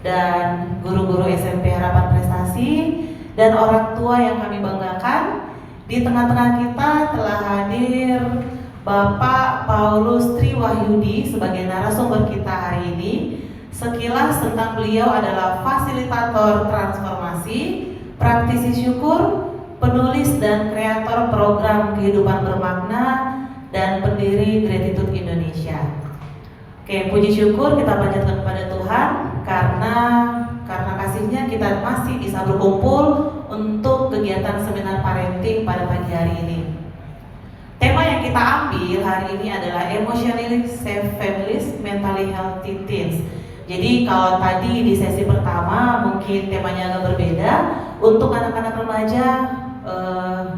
dan guru-guru SMP Harapan Prestasi, dan orang tua yang kami banggakan. Di tengah-tengah kita telah hadir Bapak Paulus Triwahyudi sebagai narasumber kita hari ini. Sekilas tentang beliau adalah fasilitator transformasi, praktisi syukur, penulis dan kreator program kehidupan bermakna, dan pendiri Gratitude Indonesia. Oke, puji syukur kita panjatkan kepada Tuhan karena kasih-Nya kita masih bisa berkumpul untuk kegiatan seminar parenting pada pagi hari ini. Tema yang kita ambil hari ini adalah Emotionally Safe Families, Mentally Healthy Teens. Jadi kalau tadi di sesi pertama mungkin temanya agak berbeda, untuk anak-anak remaja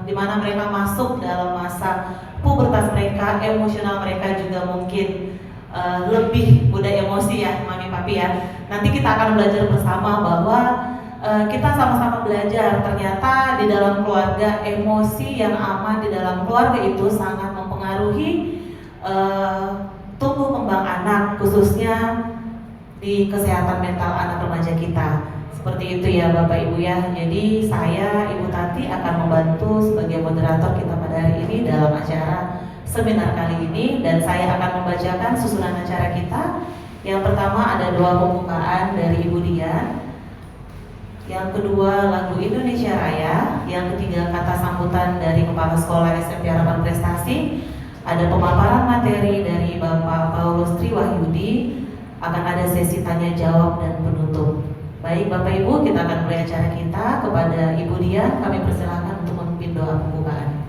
di mana mereka masuk dalam masa pubertas mereka, emosional mereka juga mungkin lebih mudah emosi ya, mami papi ya. Nanti kita akan belajar bersama bahwa kita sama-sama belajar ternyata di dalam keluarga emosi yang aman di dalam keluarga itu sangat mempengaruhi tumbuh kembang anak, khususnya di kesehatan mental anak remaja kita. Seperti itu ya Bapak Ibu ya. Jadi saya Ibu Tati akan membantu sebagai moderator kita pada hari ini dalam acara seminar kali ini, dan saya akan membacakan susunan acara kita. Yang pertama ada doa pembukaan dari Ibu Dian, yang kedua lagu Indonesia Raya, yang ketiga kata sambutan dari Kepala Sekolah SMP Harapan Prestasi, ada pemaparan materi dari Bapak Paulus Triwahyudi, akan ada sesi tanya jawab dan penutup. Baik Bapak Ibu, kita akan mulai acara kita. Kepada Ibu Dian kami persilahkan untuk memimpin doa pembukaan.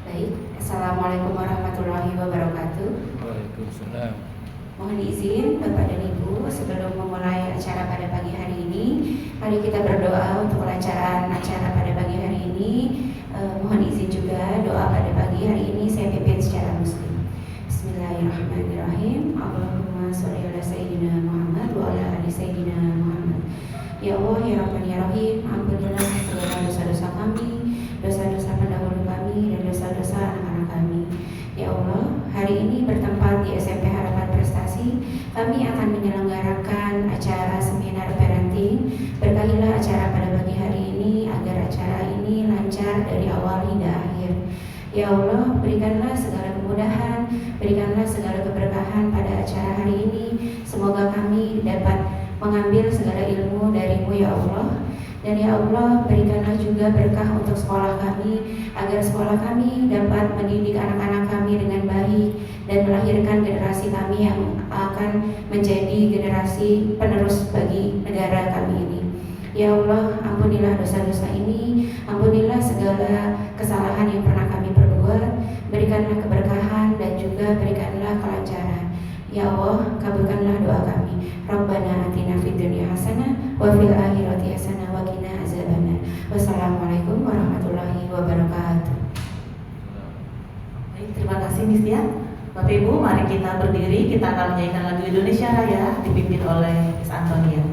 Baik, Assalamualaikum warahmatullahi wabarakatuh. Waalaikumsalam. Mohon izin Bapak dan Ibu, sebelum memulai acara pada pagi hari ini, mari kita berdoa untuk kelancaran acara pada pagi hari ini. Mohon izin juga doa pada pagi hari ini saya pimpin secara muslim. Bismillahirrahmanirrahim. Allahumma sholli ala sayyidina Muhammad wa ala ali sayyidina Muhammad. Ya Allah, ya Rahman ya Rahim, ampunilah segala dosa-dosa kami, dosa-dosa pendahulu kami, dan dosa-dosa anak-anak kami. Ya Allah, hari ini bertempat di SMP Harapan Prestasi, kami akan menyelenggarakan acara seminar parenting. Berkahilah acara pada pagi hari ini agar acara ini lancar dari awal hingga akhir. Ya Allah, berikanlah segala kemudahan, berikanlah segala keberkahan pada acara hari ini. Semoga kami dapat mengambil segala ilmu dari-Mu ya Allah. Dan ya Allah, berikanlah juga berkah untuk sekolah kami, agar sekolah kami dapat mendidik anak-anak kami dengan baik dan melahirkan generasi kami yang akan menjadi generasi penerus bagi negara kami ini. Ya Allah, ampunilah dosa-dosa ini, ampunilah segala kesalahan yang pernah kami perbuat, berikanlah keberkahan dan juga berikanlah kelancaran. Ya Allah, kabulkanlah doa kami. Rabbana atina fid dunya hasanah wa fil akhirati hasanah wa qina azabannar. Wassalamualaikum warahmatullahi wabarakatuh. Baik, terima kasih Miss Dian. Bapak Ibu, mari kita berdiri, kita akan menyanyikan lagu Indonesia Raya dipimpin oleh Miss Antonia.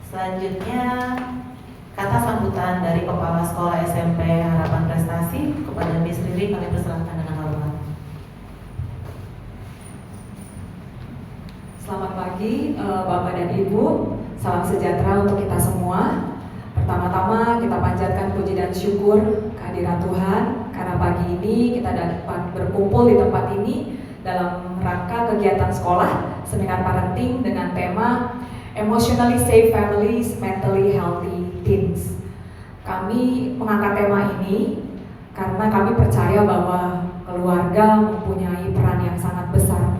Selanjutnya kata sambutan dari Kepala Sekolah SMP Harapan Prestasi kepada Miss Riri kami persilahkan dengan hormat. Selamat pagi Bapak dan Ibu, salam sejahtera untuk kita semua. Pertama-tama kita panjatkan puji dan syukur kehadirat Tuhan karena pagi ini kita dapat berkumpul di tempat ini dalam rangka kegiatan sekolah seminar parenting dengan tema Emotionally Safe Families, Mentally Healthy Teens. Kami mengangkat tema ini karena kami percaya bahwa keluarga mempunyai peran yang sangat besar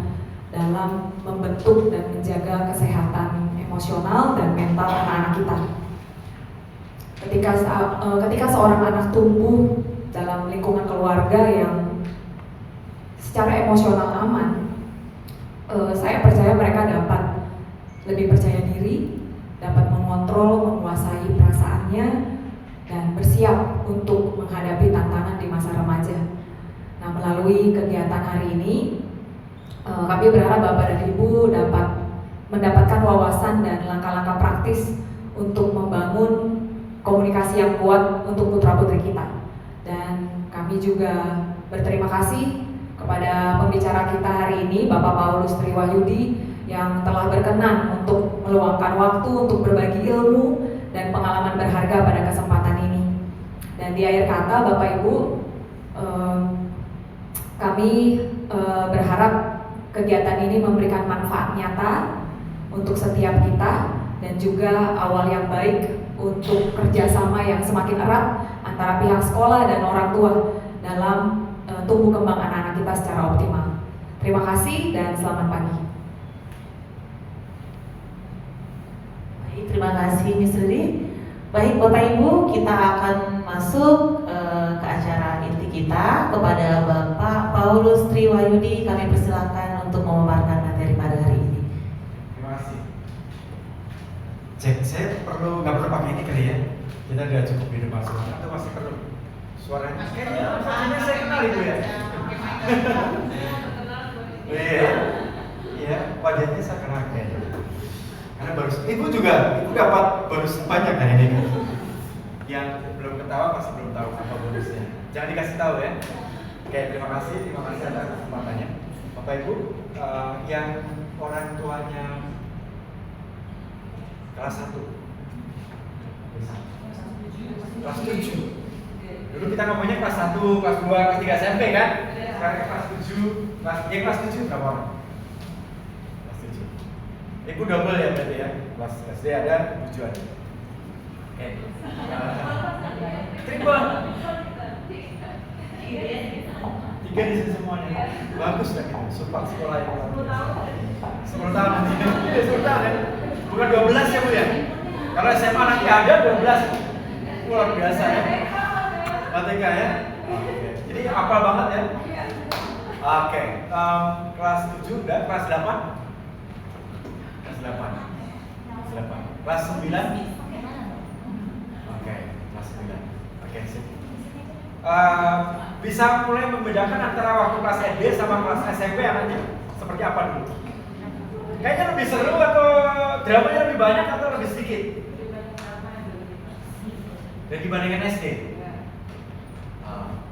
dalam membentuk dan menjaga kesehatan emosional dan mental anak-anak kita. Ketika seorang anak tumbuh dalam lingkungan keluarga yang secara emosional aman, saya percaya mereka dapat lebih percaya diri, dapat mengontrol, menguasai perasaannya, dan bersiap untuk menghadapi tantangan di masa remaja. Nah, melalui kegiatan hari ini, kami berharap Bapak dan Ibu dapat mendapatkan wawasan dan langkah-langkah praktis untuk membangun komunikasi yang kuat untuk putra-putri kita. Dan kami juga berterima kasih kepada pembicara kita hari ini, Bapak Paulus Tri Wahyudi, yang telah berkenan untuk meluangkan waktu untuk berbagi ilmu dan pengalaman berharga pada kesempatan ini. Dan di akhir kata, Bapak Ibu, kami berharap kegiatan ini memberikan manfaat nyata untuk setiap kita dan juga awal yang baik untuk kerjasama yang semakin erat antara pihak sekolah dan orang tua dalam tumbuh kembang anak-anak kita secara optimal. Terima kasih dan selamat pagi. Baik, terima kasih Miss Riri. Baik Bapak Ibu, kita akan masuk ke acara inti kita. Kepada Bapak Paulus Tri Wahyudi kami persilakan untuk memaparkan materi pada hari ini. Terima kasih. Cek, saya nggak perlu pakai ini kali ya? Kita udah cukup di depan semua atau masih perlu? Suaranya kayaknya saya kenal Ibu ya? Iya, wajahnya saya kenal kayaknya. Karena Ibu dapat bonus banyak kan ini kan? Yang belum ketawa pasti belum tahu apa bonusnya. Jangan dikasih tahu ya. Oke, terima kasih atas kesempatannya. Bapak Ibu, yang orang tuanya kelas 1 kelas 7 dulu kita ngomongnya kelas 1, kelas 2, kelas 3 SMP kan? Sekarang kelas 7 kelas 7 berapa orang? Kelas 7 Ibu double ya berarti ya? Kelas SD ada, 7 ada. Oke triple 3 di sini semuanya. Bagus kan itu, support sekolah yang luar biasa. 10 tahun nanti 10 tahun ya? Bukan 12 ya Bu ya? Kalau SMA nanti ada 12. Luar biasa ya. Matematika ya? Oke. Jadi hafal banget ya? Oke. Kelas 7 udah, kelas 8? Kelas 8. Kelas 9? Oke, kelas 9. Oke, sip. Bisa mulai membedakan antara waktu kelas SD sama kelas SMP anaknya? Seperti apa dulu? Kayaknya lebih seru atau dramanya lebih banyak atau lebih sedikit? Dan dibandingkan SD?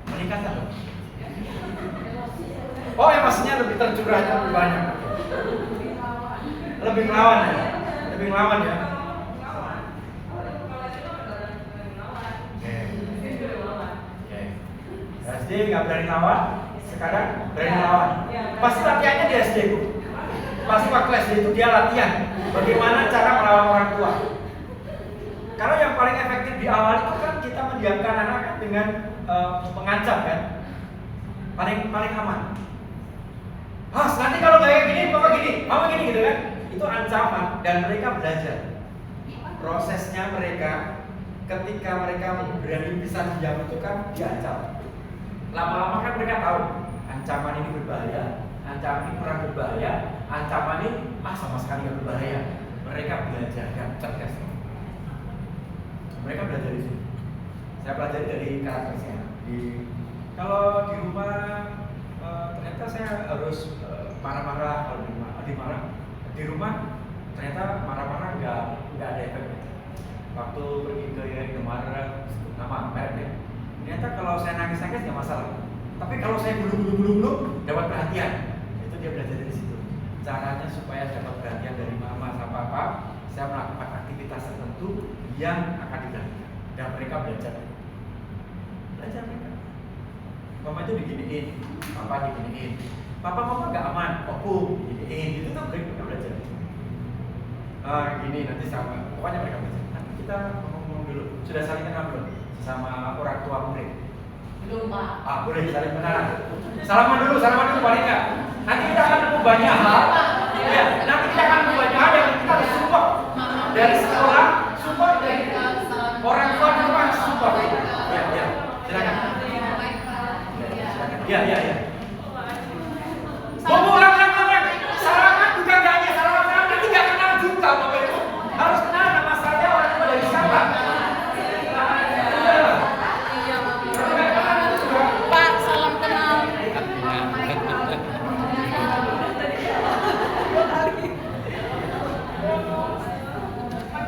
Meningkat atau? Oh, emosinya lebih tercurahnya lebih banyak. Lebih ngelawan ya? Lebih ngelawan ya? Oke. SD nggak berani lawan, sekarang berani lawan. Pasti latihannya di SD Bu. Pasti waktu SD itu dia latihan bagaimana cara melawan orang tua. Karena yang paling efektif di awal itu kan kita mendiamkan anak dengan mengancam kan, paling aman. Nanti kalau kayak gini, papa gini gitu kan, itu ancaman dan mereka belajar. Prosesnya mereka ketika mereka berani bisa diam itu kan diancam. Lama-lama kan mereka tahu ancaman ini berbahaya, ancaman ini kurang berbahaya, ancaman ini sama sekali nggak berbahaya. Mereka belajar dan cerdas. Mereka belajar di sini. Saya pelajari dari karakternya. Kalau di rumah ternyata saya harus marah-marah kalau di rumah. Di rumah ternyata marah-marah nggak ada efeknya. Waktu pergi ke Indomaret, nama mereknya, ternyata kalau saya nangis-nangis nggak masalah. Tapi kalau saya bulu dapat perhatian, itu dia belajar dari situ. Caranya supaya dapat perhatian dari mama sama papa, saya melakukan aktivitas tertentu yang akan dilakukan. Dan mereka belajar mereka. Mama itu diginiin, papa diginiin. Papa mama nggak aman, opo diginiin. Itu tuh mereka belajar. Gini nanti sama, pokoknya mereka belajar. Nanti kita ngomong dulu. Sudah saling kenal belum sama orang tua murid? Belum, Pak. Boleh saling kenalan. Salaman dulu paling nggak. Nanti kita akan nemu banyak hal. Ya, nanti kita akan nemu banyak hal yang kita harus support dari sekolah, support dari orang tua di rumah, support. Ya, silakan. Ya. Ulang. Salaman juga nggak hanya salaman, nanti nggak kenal juga Bapak Ibu. Harus kenal nama saya orang tua dari siapa. Pak, salam kenal.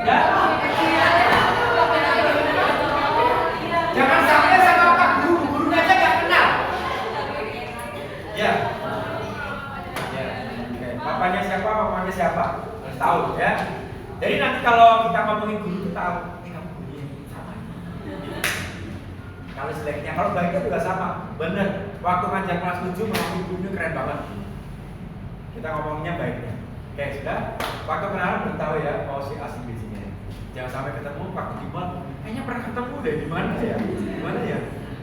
Ya. Jangan sampai sama Pak gurunya aja nggak kenal. Ya. Oke. Papanya siapa? Harus tahu ya. Jadi nanti kalau kita ngomongin guru itu tahu, ini kamu gurunya sama. Kalau jeleknya, kalau baiknya juga sama. Bener. Waktu ngajar kelas 7 ngomongin gurunya keren banget. Kita ngomonginnya baiknya. Oke, sudah. Waktu kenalan belum tahu ya, mau si asing bijinya. Jangan sampai ketemu waktu di mall. Kayaknya pernah ketemu deh di mana ya?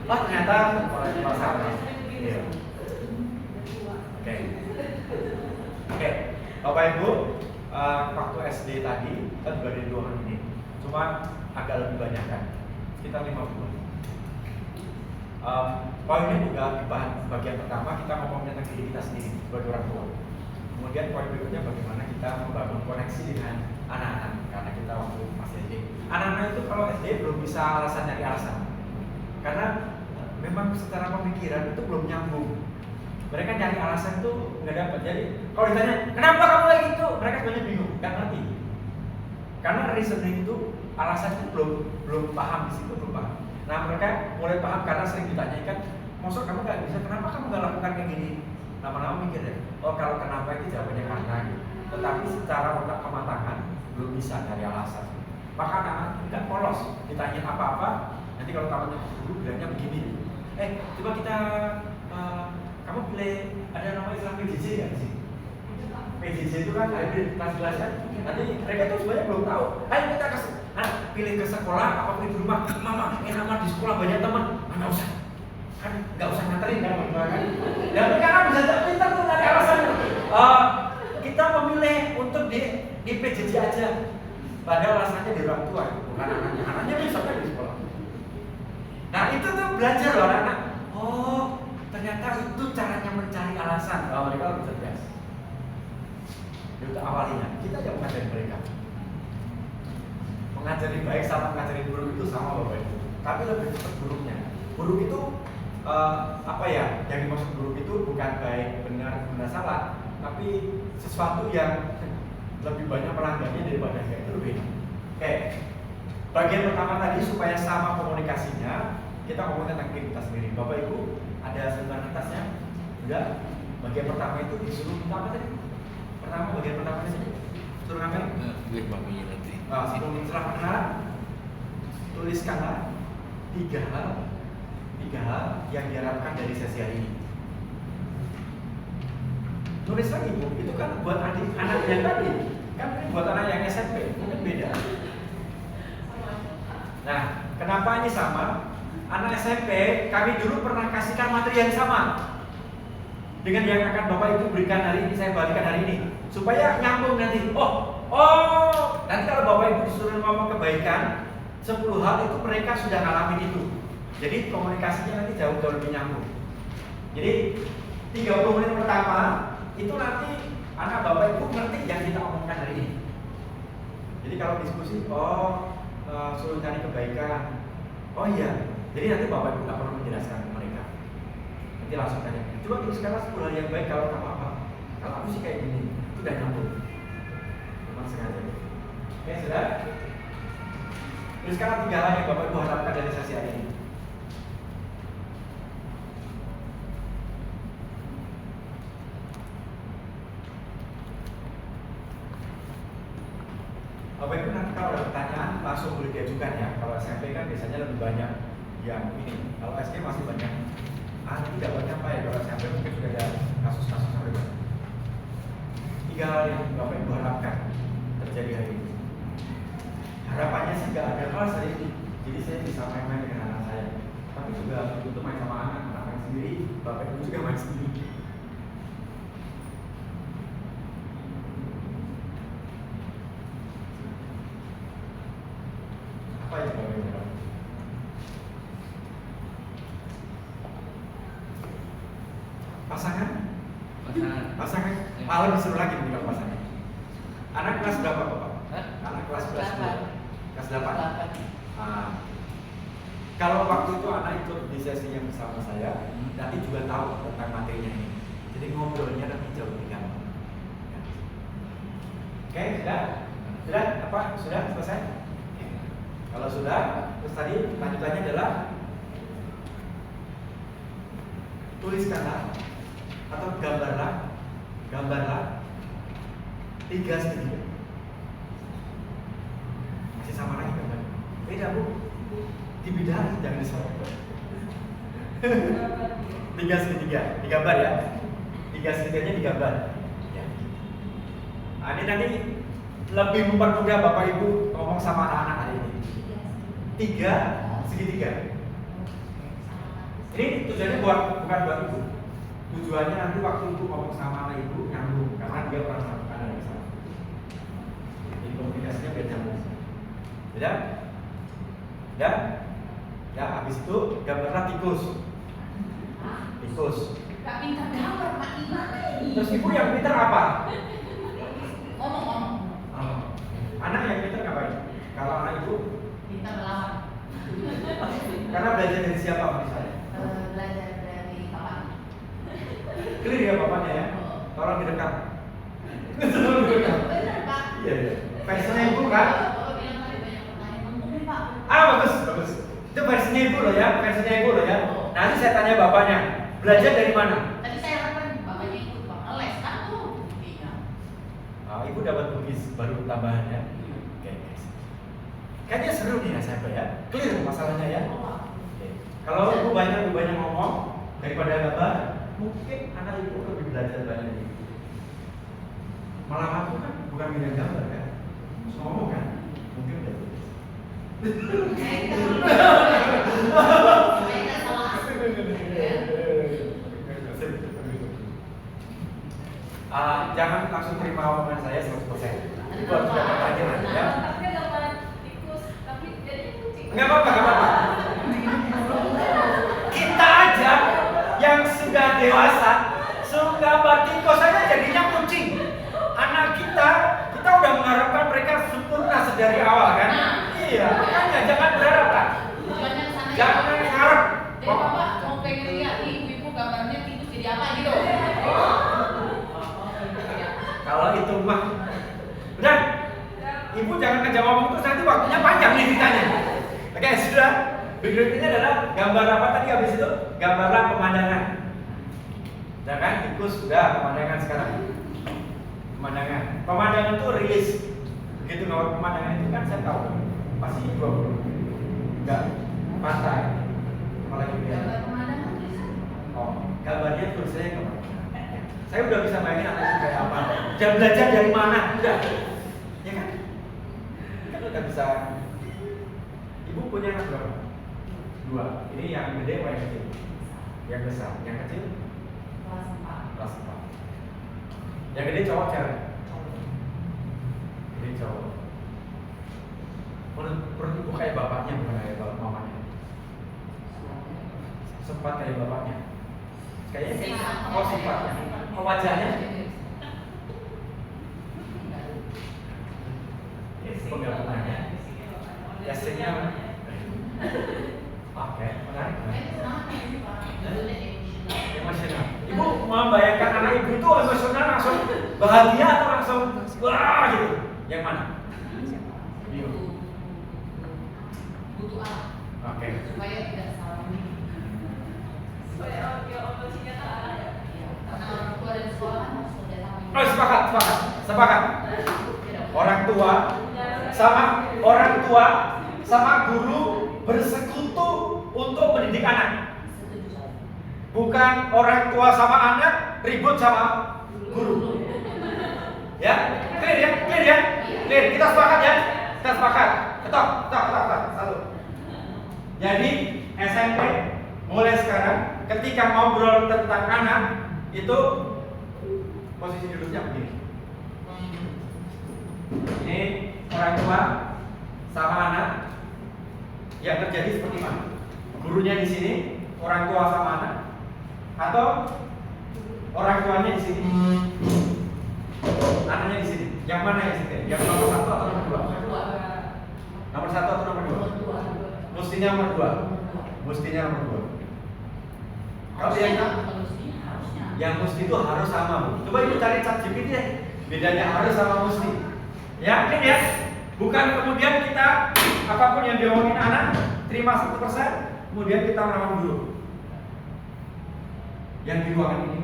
Oh ternyata orang sama. Iya. Oke. Bapak Ibu, waktu SD tadi kita juga ada di ruangan ini. Cuma agak lebih banyak kan. Sekitar 50. Poinnya juga di bagian pertama kita ngomong tentang diri kita sendiri sebagai orang tua. Kemudian poin berikutnya bagaimana kita membangun koneksi dengan anak-anak karena kita waktu masih SD. Anak-anak itu kalau SD belum bisa nyari alasan. Karena memang secara pemikiran itu belum nyambung. Mereka nyari alasan itu nggak dapat. Jadi kalau ditanya kenapa kamu kayak gitu, mereka sebenarnya bingung, nggak ngerti. Karena reasoning itu alasan itu belum paham di situ, belum paham. Nah mereka mulai paham karena sering ditanyakan, maksud kamu nggak bisa, kenapa kamu nggak lakukan kayak gini? Lama-lama mikir deh, oh kalau kenapa itu jawabannya karena gitu. Tetapi secara otak kematangan belum bisa dari alasan. Maka anak-anak tidak polos, ditanya apa-apa, nanti kalau tamunya guru bilangnya begini. Coba kita kamu pilih ada nama istilah PJJ ya sih? PJJ itu kan hybrid kelas kan. Nanti mereka tuh sebenarnya belum tahu. Ayo kita pilih ke sekolah apa pilih di rumah. Mama, nama di sekolah banyak teman. Nggak usah. Kan nggak usah nganterin kan kan. Dan mereka kan bisa pintar tuh dari alasan. Kita memilih untuk di PJJ aja. Padahal alasannya di orang tua, bukan anaknya. Anaknya bisa kan di sekolah. Nah itu tuh belajar loh anak-anak. Oh ternyata itu caranya mencari alasan. Kalau mereka lebih cerdas. Itu awalnya kita yang mengajari mereka. Mengajari baik sama mengajari buruk itu sama Bapak Ibu. Tapi lebih cepat buruknya. Buruk itu yang dimaksud buruk itu bukan baik, benar salah, tapi sesuatu yang lebih banyak pelanggannya daripada yang itu lebih. Oke. Bagian pertama tadi supaya sama komunikasinya, kita ngomong tentang diri kita sendiri. Bapak Ibu, ada simultanitasnya? Enggak. Bagian pertama itu disuruh minta apa tadi? Bagian pertama di sini. Suruh ngapain? Nanti. Sebelum mencerahkan, tuliskanlah tiga hal yang diharapkan dari sesi hari ini. Tulis lagi Bu, itu kan buat anak yang tadi, kan ini buat anak yang SMP, mungkin beda. Nah, kenapa ini sama? Anak SMP, kami dulu pernah kasihkan materi yang sama dengan yang akan Bapak Ibu berikan hari ini, saya bagikan hari ini, supaya nyambung nanti. Nanti kalau Bapak Ibu disuruh ngomong kebaikan, 10 hal itu mereka sudah ngalamin itu. Jadi komunikasinya nanti jauh lebih nyambung. Jadi 30 menit pertama itu nanti anak Bapak Ibu ngerti yang kita omongkan hari ini. Jadi kalau diskusi, suruh cari kebaikan. Oh iya, jadi nanti Bapak Ibu nggak perlu menjelaskan ke mereka. Nanti langsung tanya, coba tulis sekarang 10 hal yang baik kalau kamu apa? Kalau aku sih kayak gini, itu udah nyambung. mati sengaja. Oke, sudah? Terus sekarang 3 hal yang Bapak Ibu harapkan dari sesi hari ini. Bapak Ibu nanti kalau ada pertanyaan langsung boleh diajukan ya. Kalau SMP kan biasanya lebih banyak yang ini. Kalau SD masih banyak. Tidak banyak Pak ya. Kalau SMP mungkin sudah ada kasus-kasus yang berbeda. 3 hal yang Bapak Ibu harapkan terjadi hari ini. Harapannya sih nggak ada kelas hari ini. Jadi saya bisa main-main dengan anak saya. Tapi juga untuk main sama anak main sendiri, Bapak Ibu juga main sendiri. Apa yang Bapak Ibu harapkan? Pasangan? Pasangan? Malah disuruh lagi nih kalau pasangan. Anak kelas berapa Bapak? Anak kelas 8. Kalau waktu itu anak ikut di sesi yang bersama saya, nanti juga tahu tentang materinya ini. Jadi ngobrolnya nanti jauh lebih gampang. Oke, sudah? Sudah? Apa? Sudah selesai? Kalau sudah, terus tadi lanjutannya adalah tuliskanlah atau gambarlah 3 segitiga. Masih sama lagi gambar? Beda Bu, dibidari jangan disorot. 3 segitiga, digambar ya. 3 segitiganya digambar. Ya. Nah, ini nanti lebih mempermudah Bapak Ibu ngomong sama anak-anak hari ini. 3 segitiga. Ini tujuannya bukan buat Ibu. Tujuannya nanti waktu Ibu ngomong sama anak Ibu nyambung karena dia pernah melakukan hal yang sama. Jadi komunikasinya biar nyambung. Ya? Ya? Ya, habis itu gambarlah tikus. Tikus. Gak pintar gambar, Pak gimana ini? Terus Ibu yang pintar apa? Ngomong. Anak yang pintar ngapain? Kalau anak Ibu? Pintar melawan. Karena belajar dari siapa misalnya? Belajar dari kawan. Clear ya bapaknya ya? Tolong direkam. Tolong direkam. Benar, Pak. Iya, iya. Versinya Ibu kan? Bapak bilang tadi banyak pertanyaan untung nih, Pak. Bagus. Itu versinya Ibu loh ya, versinya Ibu loh ya. Nanti saya tanya bapaknya, belajar dari mana? Tadi saya harapkan bapaknya ikut Pak les kan tuh. Iya. Ibu dapat tulis baru tambahan ya. Oke, guys. Kayaknya seru nih ya SMP ya. Clear masalahnya ya. Oke. Kalau Ibu banyak ngomong daripada gambar, mungkin anak Ibu lebih belajar banyak dari Ibu. Malah aku kan bukan bidang gambar kan, terus ngomong kan, mungkin udah tulis. Supaya nggak salah. Jangan langsung terima omongan saya 100%. Itu harus dapat pelajaran ya. Tapi gambar tikus, tapi jadinya kucing. Enggak apa-apa. Kita aja yang sudah dewasa suruh gambar tikus saja jadinya kucing. Anak kita udah mengharapkan mereka sempurna sedari awal kan? Iya, makanya jangan berharap kan? Tujuannya ke sana. Jangan harap. Jadi Bapak mau pengen lihat ibu gambarnya tikus jadi apa gitu? Kalau itu mah udah, Ibu jangan ngejawab ngomong terus nanti waktunya panjang nih ceritanya. Oke, sudah. Berikutnya adalah gambar apa tadi habis itu? Gambarlah pemandangan. Udah kan? Tikus sudah, pemandangan sekarang. Pemandangan itu rilis. Begitu nomor pemandangan itu kan saya tahu. Pasti 20. Enggak. Pantai. Apalagi dia. Gambar pemandangan. Gambarnya tulisannya kemana? Saya udah bisa bayangin anak itu kayak apa. Jangan belajar dari mana, udah. Ya kan? Kan udah bisa. Ibu punya anak berapa? 2. Ini yang gede apa yang kecil? Yang besar. Yang kecil? Kelas 4. Yang gede cowok cewek? Gede cowok. Menurut Ibu kayak bapaknya bukan kayak mamanya? Sempat kayak bapaknya? Kayaknya sifatnya. Wajahnya? Penggabungannya. Biasanya oke, menarik. Emosional. Ibu membayangkan anak Ibu itu emosional langsung bahagia atau langsung wah gitu? Yang mana? Bingung. Butuh alat. Oke. Supaya tidak salah. Supaya opsinya tak ada. Iya. Karena orang tua dan sekolah kan harus kerjasama. Oh, sepakat. Orang tua sama guru bersekutu untuk mendidik anak. Bukan orang tua sama anak ribut sama guru. Ya, clear ya. Kita sepakat ya. Ketok. Satu. Jadi SMP mulai sekarang ketika ngobrol tentang anak itu posisi duduknya begini. Ini orang tua sama anak yang terjadi seperti mana? Gurunya di sini, orang tua sama anak, atau orang tuanya di sini, anaknya di sini. Yang mana yang sini? Yang nomor 1 atau nomor 2? Nomor 1 atau nomor 2? Mestinya nomor 2. Kalau yang mesti itu harus sama, Bu. Coba ibu cari ChatGPT deh. Bedanya harus sama mesti. Yakin ya? Bukan kemudian kita apapun yang diomongin anak terima 100%, kemudian kita merawat dulu. Yang di ruangan ini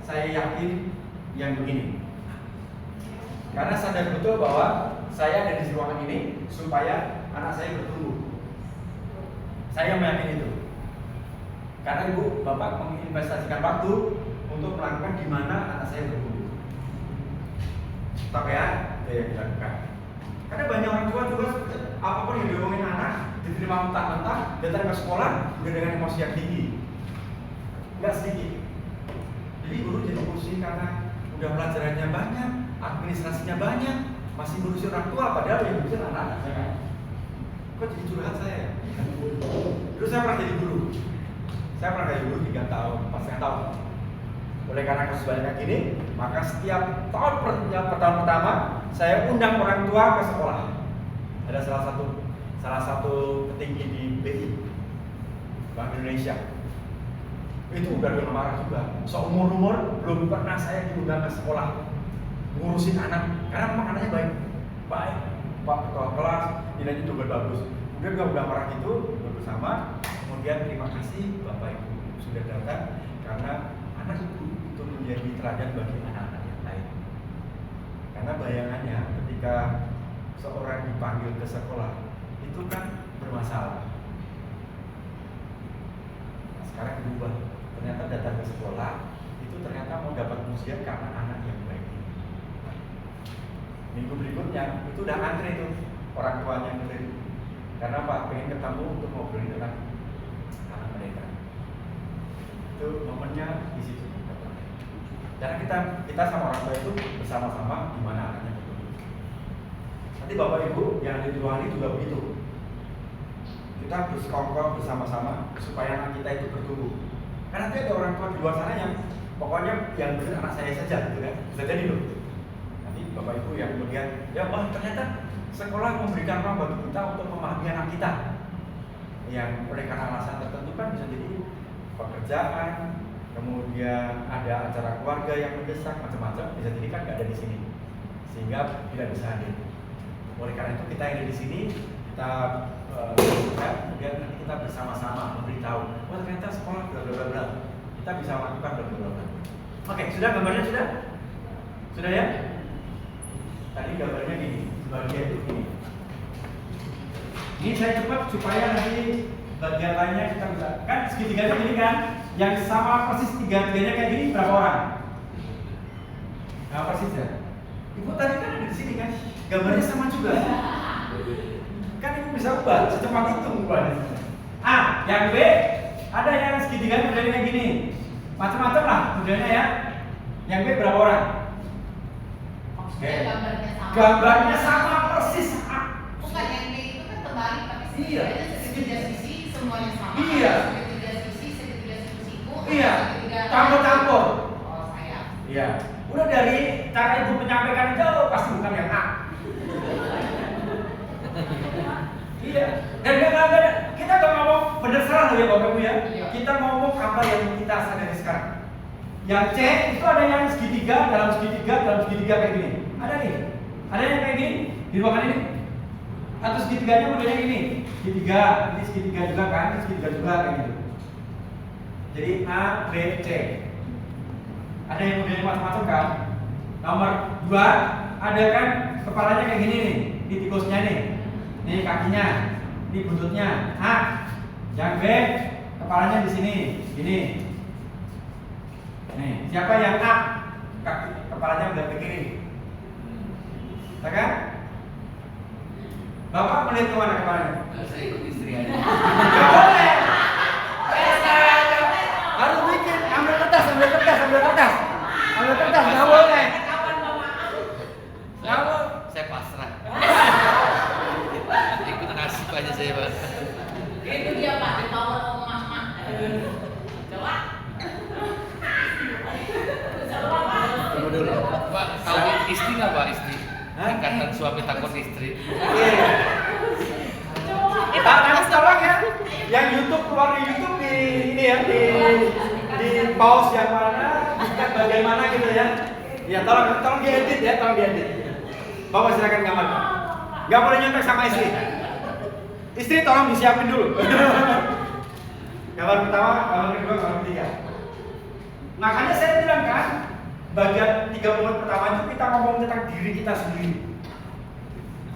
saya yakin yang begini. Karena sadar betul bahwa saya ada di ruangan ini supaya anak saya bertumbuh. Saya meyakini itu. Karena ibu bapak menginvestasikan waktu untuk melakukan di mana anak saya bertumbuh. Stop ya, itu yang dilakukan. Karena banyak orang tua juga apapun yang diomongin anak diterima mentah-mentah, datang ke sekolah udah dengan emosi yang tinggi. Enggak sedikit. Jadi guru jadi pusing karena udah pelajarannya banyak, administrasinya banyak, masih ngurusin orang tua padahal yang ngurusin anak. Kok jadi curhat saya? Dulu saya pernah jadi guru. Saya pernah jadi guru 3 tahun, 4,5 tahun. Oleh karena kasus banyak gini, maka setiap tahun pertama saya undang orang tua ke sekolah. Ada salah satu petinggi di BI, Bank Indonesia. Itu udah marah juga. Seumur-umur belum pernah saya diundang ke sekolah ngurusin anak, karena memang anaknya baik, Pak ketua kelas, nilainya juga bagus. Kemudian dia udah marah itu, bersama. Kemudian terima kasih Bapak Ibu sudah datang karena anak ibu itu menjadi teladan bagi anak-anak yang lain. Karena bayangannya ketika seorang dipanggil ke sekolah itu kan bermasalah. Nah, sekarang berubah. Ternyata datang ke sekolah itu ternyata mau dapat pujian karena anak yang baik. Minggu berikutnya itu udah antri tuh orang tuanya ngeri. Karena Pak pengen ketemu untuk ngobrolin tentang anak mereka. Itu momennya di situ. Karena kita sama orang tua itu bersama-sama di mana anaknya bertumbuh. Nanti Bapak Ibu yang ada di ruangan ini juga begitu. Kita bersekongkol bersama-sama supaya anak kita itu bertumbuh. Karena nanti ada orang tua di luar sana yang pokoknya yang benar anak saya saja, gitu kan? Bisa jadi loh. Nanti Bapak Ibu yang melihat, ya wah ternyata sekolah memberikan ruang bagi kita untuk memahami anak kita. Yang oleh karena alasan tertentu kan bisa jadi pekerjaan, kemudian ada acara keluarga yang mendesak, macam-macam, bisa jadi kan nggak ada di sini, sehingga tidak bisa hadir. Oleh karena itu kita yang ada di sini, kita kemudian nanti kita bersama-sama memberitahu, oh ternyata sekolah bla bla bla, kita bisa melakukan bla bla bla. Oke, sudah gambarnya sudah ya? Tadi gambarnya gini, bagian itu gini. Ini saya cepat supaya nanti bagian lainnya kita bisa. Kan segitiganya gini kan, yang sama persis tiga-tiganya kayak gini berapa orang? Nah persis ya. Ibu tadi kan ada di sini kan, gambarnya sama juga. Kan ibu bisa ubah secepat itu ubahnya. Yang B ada yang segitiga modelnya kayak gini, macam-macam lah modelnya ya. Yang B berapa orang? Gambarnya sama persis. Bukan yang B itu kan terbalik tapi segitiga sisi semuanya sama. Iya. Segitiga sisiku. Iya. Campur-campur. Oh saya. Iya. Udah dari cara ibu menyampaikan itu pasti bukan yang A. Iya. Dan kita gak ngomong bener salah loh ya Bapak Ibu ya. Kita ngomong apa yang kita sadari sekarang. Yang C itu ada yang segitiga dalam segitiga kayak gini. Ada nih. Ada yang kayak gini di ruangan ini? Atau segitiganya modelnya gini? Segitiga, ini segitiga juga kan? Ini segitiga juga kayak gitu. Jadi A, B, C. Ada yang modelnya macam-macam kan? Nomor 2, ada kan kepalanya kayak gini nih, di tikusnya nih. Nih kakinya, ini buntutnya. A. Yang B, kepalanya di sini, gini. Nih, siapa yang A? Kepalanya udah ke kiri. Ya kan? Bapak melihat kemana kepalanya? Saya ikut istri aja. Gak boleh. Harus bikin, ambil kertas, nggak boleh. Nggak boleh. Saya pasrah. Ikut nasib aja saya, Pak. Itu dia Pak, ditawar sama mama. Coba. Tunggu dulu. Pak, kalau istri nggak Pak, istri? Hah? Ikatan suami takut istri. Nanti tolong ya, yang YouTube keluar di YouTube di ini ya di pause yang mana, bukan bagaimana gitu ya. Ya tolong diedit ya, tolong diedit. Bapak silakan gambar. Gak boleh nyontek sama istri. Istri tolong disiapin dulu. Gambar pertama, gambar kedua, gambar ketiga. Makanya saya bilang kan, bagian 3 menit pertama itu kita ngomong tentang diri kita sendiri.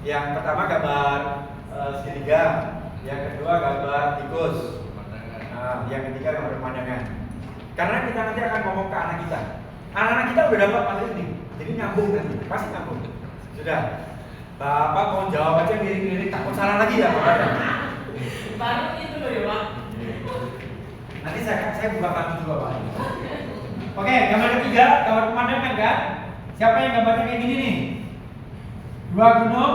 Yang pertama gambar segitiga, yang kedua gambar tikus, yang ketiga gambar pemandangan. Karena kita nanti akan ngomong ke anak kita. Anak-anak kita udah dapat materi ini, jadi nyambung nanti, pasti nyambung. Sudah, Bapak mau jawab aja miring-miring, takut salah lagi ya Bapak. Baru itu loh ya Pak. Nanti saya buka kartu juga Pak. Oke, gambar ketiga, gambar pemandangan kan? Siapa yang gambarnya kayak gini nih? 2 gunung,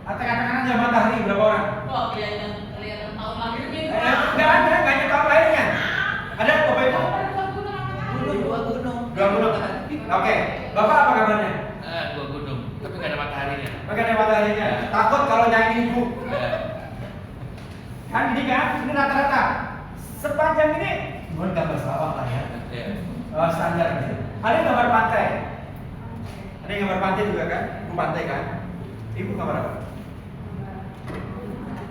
katakan aja matahari berapa orang? Kok kelihatan tahun lahirnya itu? Enggak ada, nggak ada tahun lahirnya. Ada Bapak Ibu? Dua gunung. 2 gunung. Oke, Bapak apa gambarnya? 2 gunung, tapi nggak ada mataharinya. Nggak ada mataharinya. Takut kalau nyanyi Ibu. Kan ini kan, ini rata-rata. Sepanjang ini, bukan gambar sawah lah ya. Standar gitu. Ada yang gambar pantai. Ada yang gambar pantai juga kan? Ibu pantai kan? Ibu gambar apa?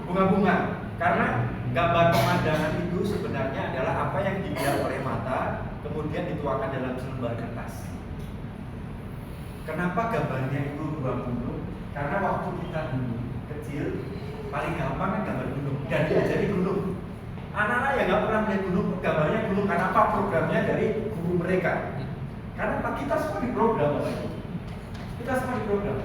Bunga-bunga. Karena gambar pemandangan itu sebenarnya adalah apa yang dilihat oleh mata, kemudian dituangkan dalam selembar kertas. Kenapa gambarnya itu 2 gunung? Karena waktu kita dulu kecil, paling gampang kan gambar gunung dan diajari gunung. Anak-anak yang nggak pernah melihat gunung, gambarnya gunung karena apa? Programnya dari guru mereka. Karena kita semua diprogram, Bapak Ibu. Kita semua diprogram.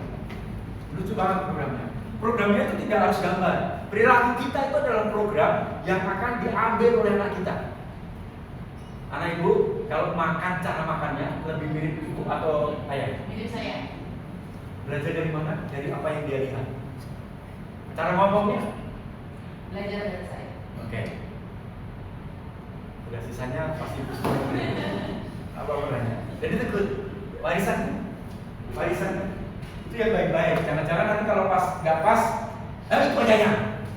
Lucu banget programnya. Programnya itu tidak harus gambar. Perilaku kita itu adalah program yang akan diambil oleh anak kita. Anak ibu, kalau makan cara makannya lebih mirip ibu atau ayah? Mirip saya. Belajar dari mana? Dari apa yang dia lihat. Cara ngomongnya? Belajar dari saya. Oke. Udah sisanya pasti ibu semua. Apa orangnya? Jadi itu good. Warisan. Itu yang baik-baik. Jangan-jangan nanti kalau pas nggak pas, itu kerjanya.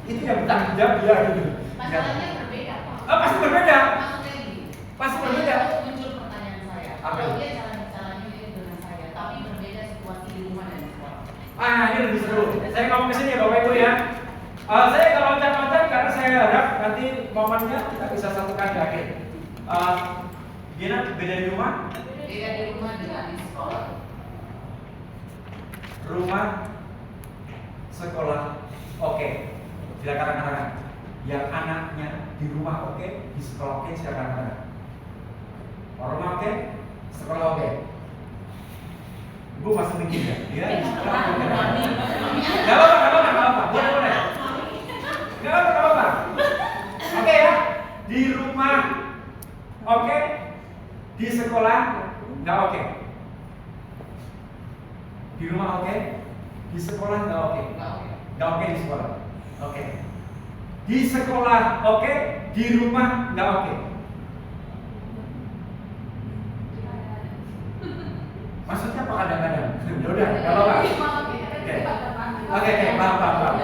Itu yang bertanggung jawab dia gitu. Masalahnya berbeda Pak. Pasti berbeda. Maksudnya gini. Pasti berbeda. Saya muncul pertanyaan saya. Apa Kalau itu? dia caranya mirip dengan saya, tapi berbeda situasi di rumah dan di sekolah. Ini lebih seru. Saya ngomong ke sini ya Bapak Ibu ya. Saya kalau loncat-loncat karena saya harap nanti momennya kita bisa satukan di akhir. Gina, beda di rumah? Beda di rumah dengan di sekolah. Rumah, sekolah, oke. Silakan katakan. Yang anaknya di rumah oke, di sekolah oke, silakan katakan. Rumah oke, sekolah oke. Ibu masih mikir ya? Iya. Gak apa-apa. Boleh. Gak apa-apa. Oke ya. Di rumah oke, di sekolah nggak oke. Di rumah oke, di sekolah nggak oke. Nggak oke di sekolah. Oke. Di sekolah oke, di rumah nggak oke. Maksudnya apa kadang-kadang? Yaudah, nggak apa-apa. Oke, paham.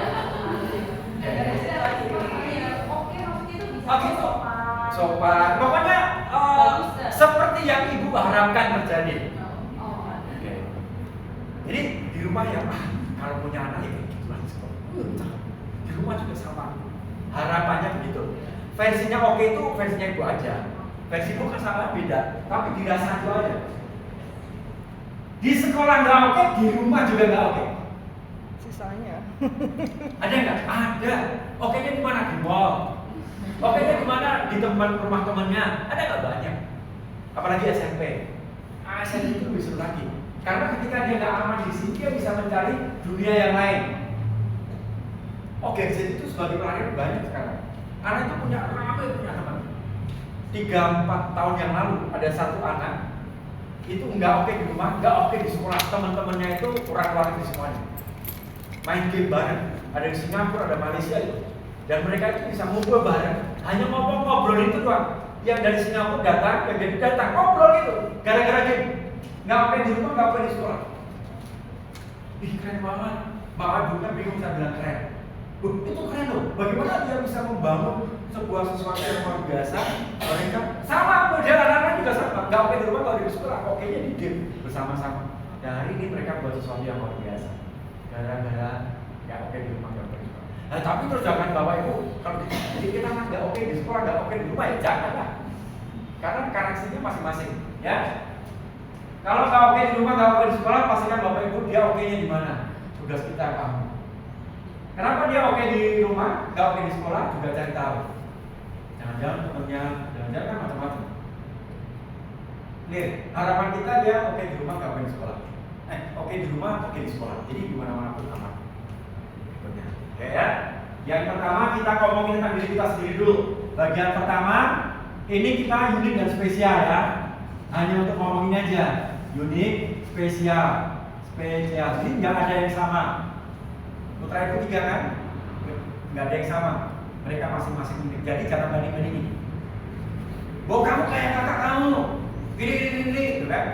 Oke, sopan. Pokoknya seperti yang ibu harapkan terjadi. Jadi di rumah ya anak ya kayak gitu lah di sekolah. Di rumah juga sama. Harapannya begitu. Versinya oke itu versinya itu aja. Versi itu kan sama beda, tapi dirasa itu aja. Di sekolah nggak oke, di rumah juga nggak oke. Sisanya. Ada nggak? Ada. Oke-nya di mana? Di mall. Oke-nya di mana? Di teman rumah temannya. Ada nggak? Banyak. Apalagi SMP. SMP itu lebih seru lagi. Karena ketika dia nggak aman di sini, dia bisa mencari dunia yang lain. Oke, jadi itu sebagai pelarian banyak sekarang. Anak itu punya teman. 3-4 tahun yang lalu ada satu anak itu nggak oke di rumah, nggak oke di sekolah. Teman-temannya itu kurang di semuanya. Main game bareng. Ada di Singapura, ada Malaysia itu. Dan mereka itu bisa ngumpul bareng. Hanya ngobrol itu doang. Yang dari Singapura datang, yang dari datang ngobrol gitu. Gara-gara game. Nggak oke di rumah, nggak oke di sekolah. Ih keren banget. Maka dulu kan bingung saya bilang keren. Itu keren loh. Bagaimana dia bisa membangun sebuah sesuatu yang luar biasa? Mereka sama model anak-anak juga sama. Nggak oke di rumah, kalau di sekolah oke-nya di game bersama-sama. Dan hari ini mereka buat sesuatu yang luar biasa. Gara-gara nggak oke di rumah, nggak oke di sekolah. Nah, tapi terus jangan bawa itu kalau kita anak nggak oke di sekolah, nggak oke di rumah ya jangan lah. Karena karakternya masing-masing, ya. Kalau nggak oke di rumah, nggak oke di sekolah, pastikan bapak ibu dia oke-nya di mana. Tugas kita paham. Kenapa dia oke di rumah, nggak oke di sekolah, juga cari tahu. Jangan-jangan temennya, jangan-jangan kan macam-macam. Nih, harapan kita dia oke di rumah, nggak oke di sekolah. Oke di rumah, oke di sekolah. Jadi di mana-mana pun aman. Oke ya. Yang pertama kita ngomongin tentang diri kita sendiri dulu. Bagian pertama, ini kita unik dan spesial ya. Hanya untuk ngomongin aja. Unik, spesial. Jadi nggak ada yang sama. Putra ibu 3 kan? Nggak ada yang sama. Mereka masing-masing unik. Jadi jangan banding-bandingin. Bahwa kamu kayak kakak kamu. Gini, gitu kan?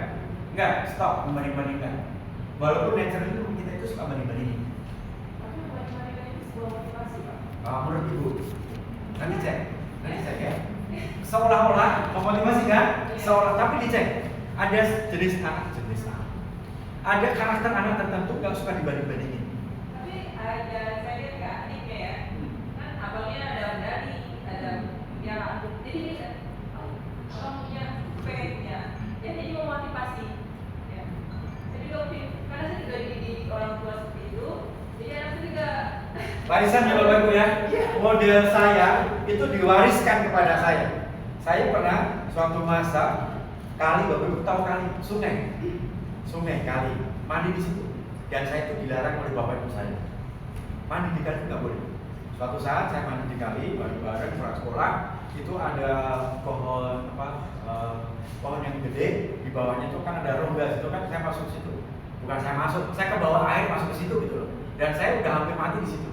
Enggak, stop membanding-bandingkan. Walaupun nature itu kita itu suka banding-bandingin. Tapi banding-bandingkan itu sebuah motivasi, Pak. Menurut ibu, nanti cek ya. Seolah-olah memotivasi kan? Seolah, tapi dicek. Ada jenis anak. Ada karakter anak tertentu yang suka dibanding-bandingin. Tapi ada saya lihat nggak adiknya ya, kan abangnya ada dari ada ya, jadi dia abang punya pengennya, ya jadi memotivasi. Ya. Jadi karena saya juga dididik orang tua seperti itu, jadi anak saya juga. Warisan ya Bapak Ibu ya. Model saya itu diwariskan kepada saya. Saya pernah suatu masa kali, Bapak Ibu tahu kali, sungai kali, mandi di situ. Dan saya itu dilarang oleh bapak ibu saya. Mandi di kali nggak boleh. Suatu saat saya mandi di kali, bareng pulang sekolah, itu ada pohon pohon yang gede, di bawahnya itu kan ada rongga situ kan, saya masuk situ. Bukan saya masuk, saya ke bawah air masuk ke situ gitu loh. Dan saya udah hampir mati di situ.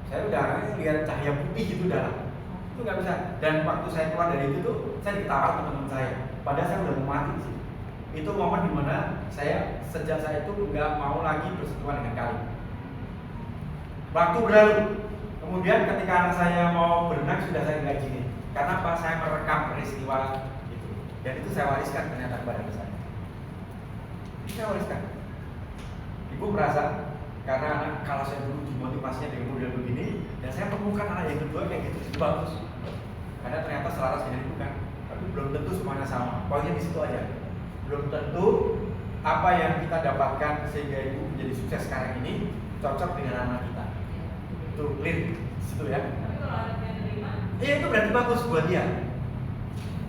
Saya udah lihat cahaya putih itu dalam. Itu nggak bisa. Dan waktu saya keluar dari itu tuh, saya ditawa teman-teman saya. Padahal saya udah mau mati di situ. Itu momen dimana sejak saya itu nggak mau lagi bersentuhan dengan kali. Waktu berlalu, kemudian ketika anak saya mau berenang sudah saya nggak izinin. Karena apa? Saya merekam peristiwa itu, dan itu saya wariskan ternyata kepada anak saya. Saya wariskan. Ibu merasa karena anak kalau saya dulu dimotivasinya dengan model begini, dan saya temukan anak yang kedua kayak gitu bagus. Karena ternyata selaras dengan ibu kan, tapi belum tentu semuanya sama. Poinnya di situ aja. Belum tentu apa yang kita dapatkan sehingga ibu menjadi sukses sekarang ini cocok dengan anak kita. Itu clear situ ya. Tapi kalau anaknya terima, Iya itu berarti bagus buat dia.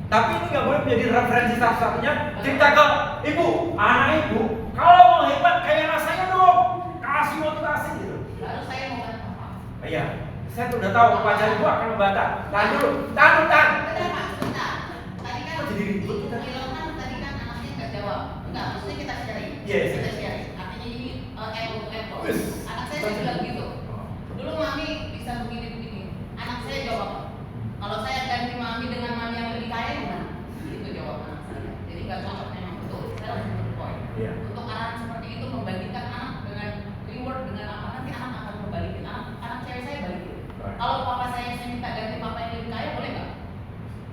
Tapi ini nggak boleh menjadi referensi satu-satunya. Cerita ke ibu, anak ibu, kalau mau hebat kayak anak saya dong, kasih motivasi gitu. lalu saya mau bantu apa? Iya, saya tuh udah tahu pacar ibu akan membantah. Tahan dulu, tahan. Bentar Pak, sebentar. Tadi kan Kok jadi ribut kita? Ilham tadi kan anaknya nggak jawab. Enggak, maksudnya kita sharing. Yes. Kita sharing. Artinya ini apple to apple. Yes. Anak saya juga begitu. Dulu mami bisa begini-begini. Anak saya jawab apa? Kalau saya ganti mami dengan mami yang lebih kaya gimana? Itu jawab anak saya. Jadi nggak cocok memang betul. Saya langsung ke poin. Iya. Untuk anak seperti itu membandingkan anak dengan reward dengan apa nanti anak akan membalikin. Anak cewek saya balikin. Right. Kalau papa saya minta ganti papa yang lebih kaya boleh nggak?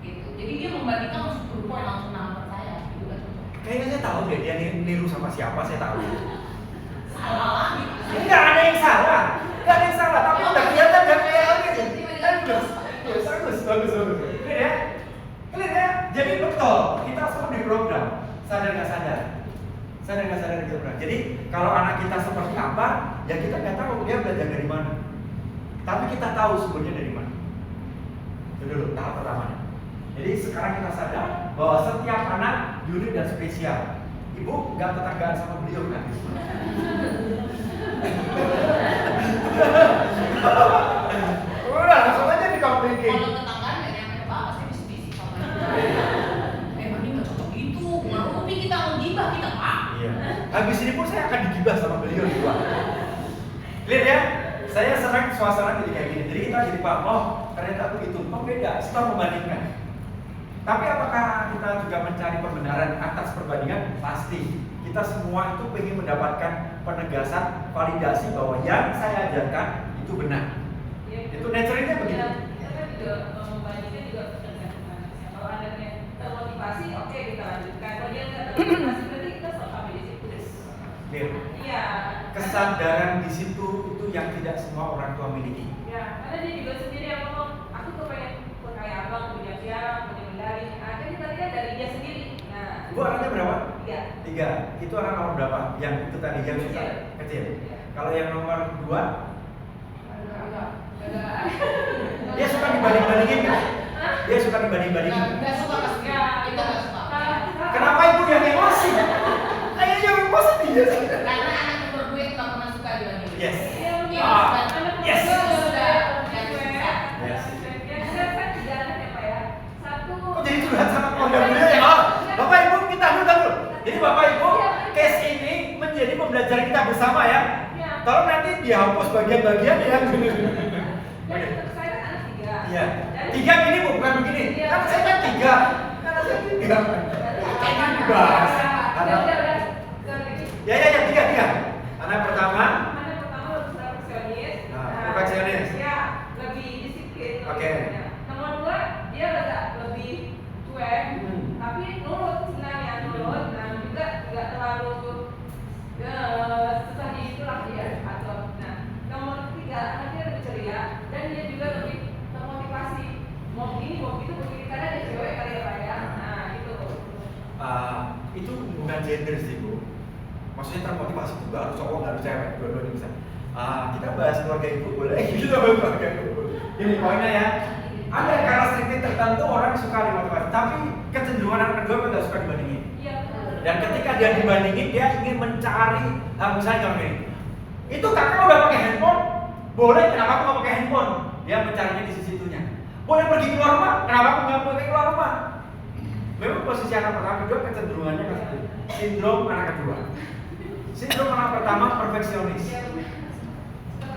Gitu. Jadi dia membandingkan langsung ke poin langsung nampar saya. Itu nggak cocok. Kayaknya saya tahu deh dia niru sama siapa, saya tahu. Salah lagi. Enggak ada yang salah, enggak ada yang salah, tapi udah kelihatan dan kayak gitu. Bagus. Clear ya? Clear ya? Jadi betul, kita semua diprogram. Sadar nggak sadar? Sadar nggak sadar kita program. Jadi kalau anak kita seperti apa, ya kita nggak tahu dia belajar dari mana. Tapi kita tahu sumbernya dari mana. Itu dulu tahap pertama. Jadi sekarang kita sadar bahwa setiap anak unik dan spesial. Ibu nggak tetanggaan sama beliau kan? Udah langsung aja dikomplikin. Kalau tetanggaan nggak nyampe apa pasti bisik-bisik sama ini nggak cocok gitu. Tapi kita mau gibah kita pak. Iya. Habis ini pun saya akan digibah sama beliau di luar. Clear ya? Saya senang suasana jadi kayak gini. Jadi kita jadi paham, oh ternyata begitu. Oh beda, setelah membandingkan. Tapi apakah kita juga mencari pembenaran atas perbandingan? Pasti. Kita semua itu ingin mendapatkan penegasan, validasi bahwa yang saya ajarkan itu benar. Itu naturalnya begitu. Kita kan juga membandingkan juga tergantung. Kalau ada yang termotivasi, oke kita lanjutkan. Kalau dia nggak termotivasi, berarti kita stop sampai di situ. Clear. Iya. Kesadaran di situ itu yang tidak semua orang tua miliki. Ya, karena dia juga sendiri yang ngomong, aku tuh pengen kayak abang, punya piala, punya medali. Nah, kan kita lihat dari dia sendiri. Nah, Ibu anaknya berapa? 3. 3. Itu anak nomor berapa? Yang itu tadi yang suka kecil. Kalau yang nomor 2, dia suka dibanding-bandingin kan? Dia suka dibanding-bandingin. Nggak suka pasti. Itu nggak suka. Kenapa ibu yang emosi? Ayo yang emosi dia. Karena anak nomor 2 itu nggak pernah suka dibandingin. Yes. Iya, Ah. sudah. Yes. Sudah. Yang susah. Yes. Kok jadi curhat sama keluarga beliau ya? Oh, Bapak Ibu kita dulu. Jadi Bapak Ibu, case ini menjadi pembelajaran kita bersama ya. Tolong nanti dihapus bagian-bagian ya. Iya. 3 gini Bu, bukan begini. Kan saya kan 3. Kan saya 3. Kayaknya dibahas. Ya 3. Anak pertama. Perfeksionis. Ya, lebih disiplin. Oke. Nomor 2 dia agak lebih cuek, tapi nurut sebenarnya nurut, dan juga nggak terlalu susah diitulah dia atau. Nah, nomor 3 dia lebih ceria dan dia juga lebih termotivasi. Mau begini, mau gitu, begini karena dia cewek kali ya Pak ya. Nah, gitu. Itu bukan gender sih Bu. Maksudnya termotivasi itu nggak harus cowok, nggak harus cewek, dua-duanya bisa. Kita bahas keluarga ibu boleh? Kita bahas keluarga ibu. Ini poinnya ya. Ada karakteristik tertentu orang suka dimotivasi, tapi kecenderungan anak kedua nggak suka dibandingin. Iya. Dan ketika dia dibandingin, dia ingin mencari, misalnya contoh ini, itu kakak udah pakai handphone, boleh? Kenapa aku nggak pakai handphone? Dia mencarinya di sisi-situnya. Boleh pergi keluar rumah? Kenapa aku nggak boleh keluar rumah? Memang posisi anak pertama kedua kecenderungannya ke situ. Sindrom anak kedua. Sindrom anak pertama perfeksionis.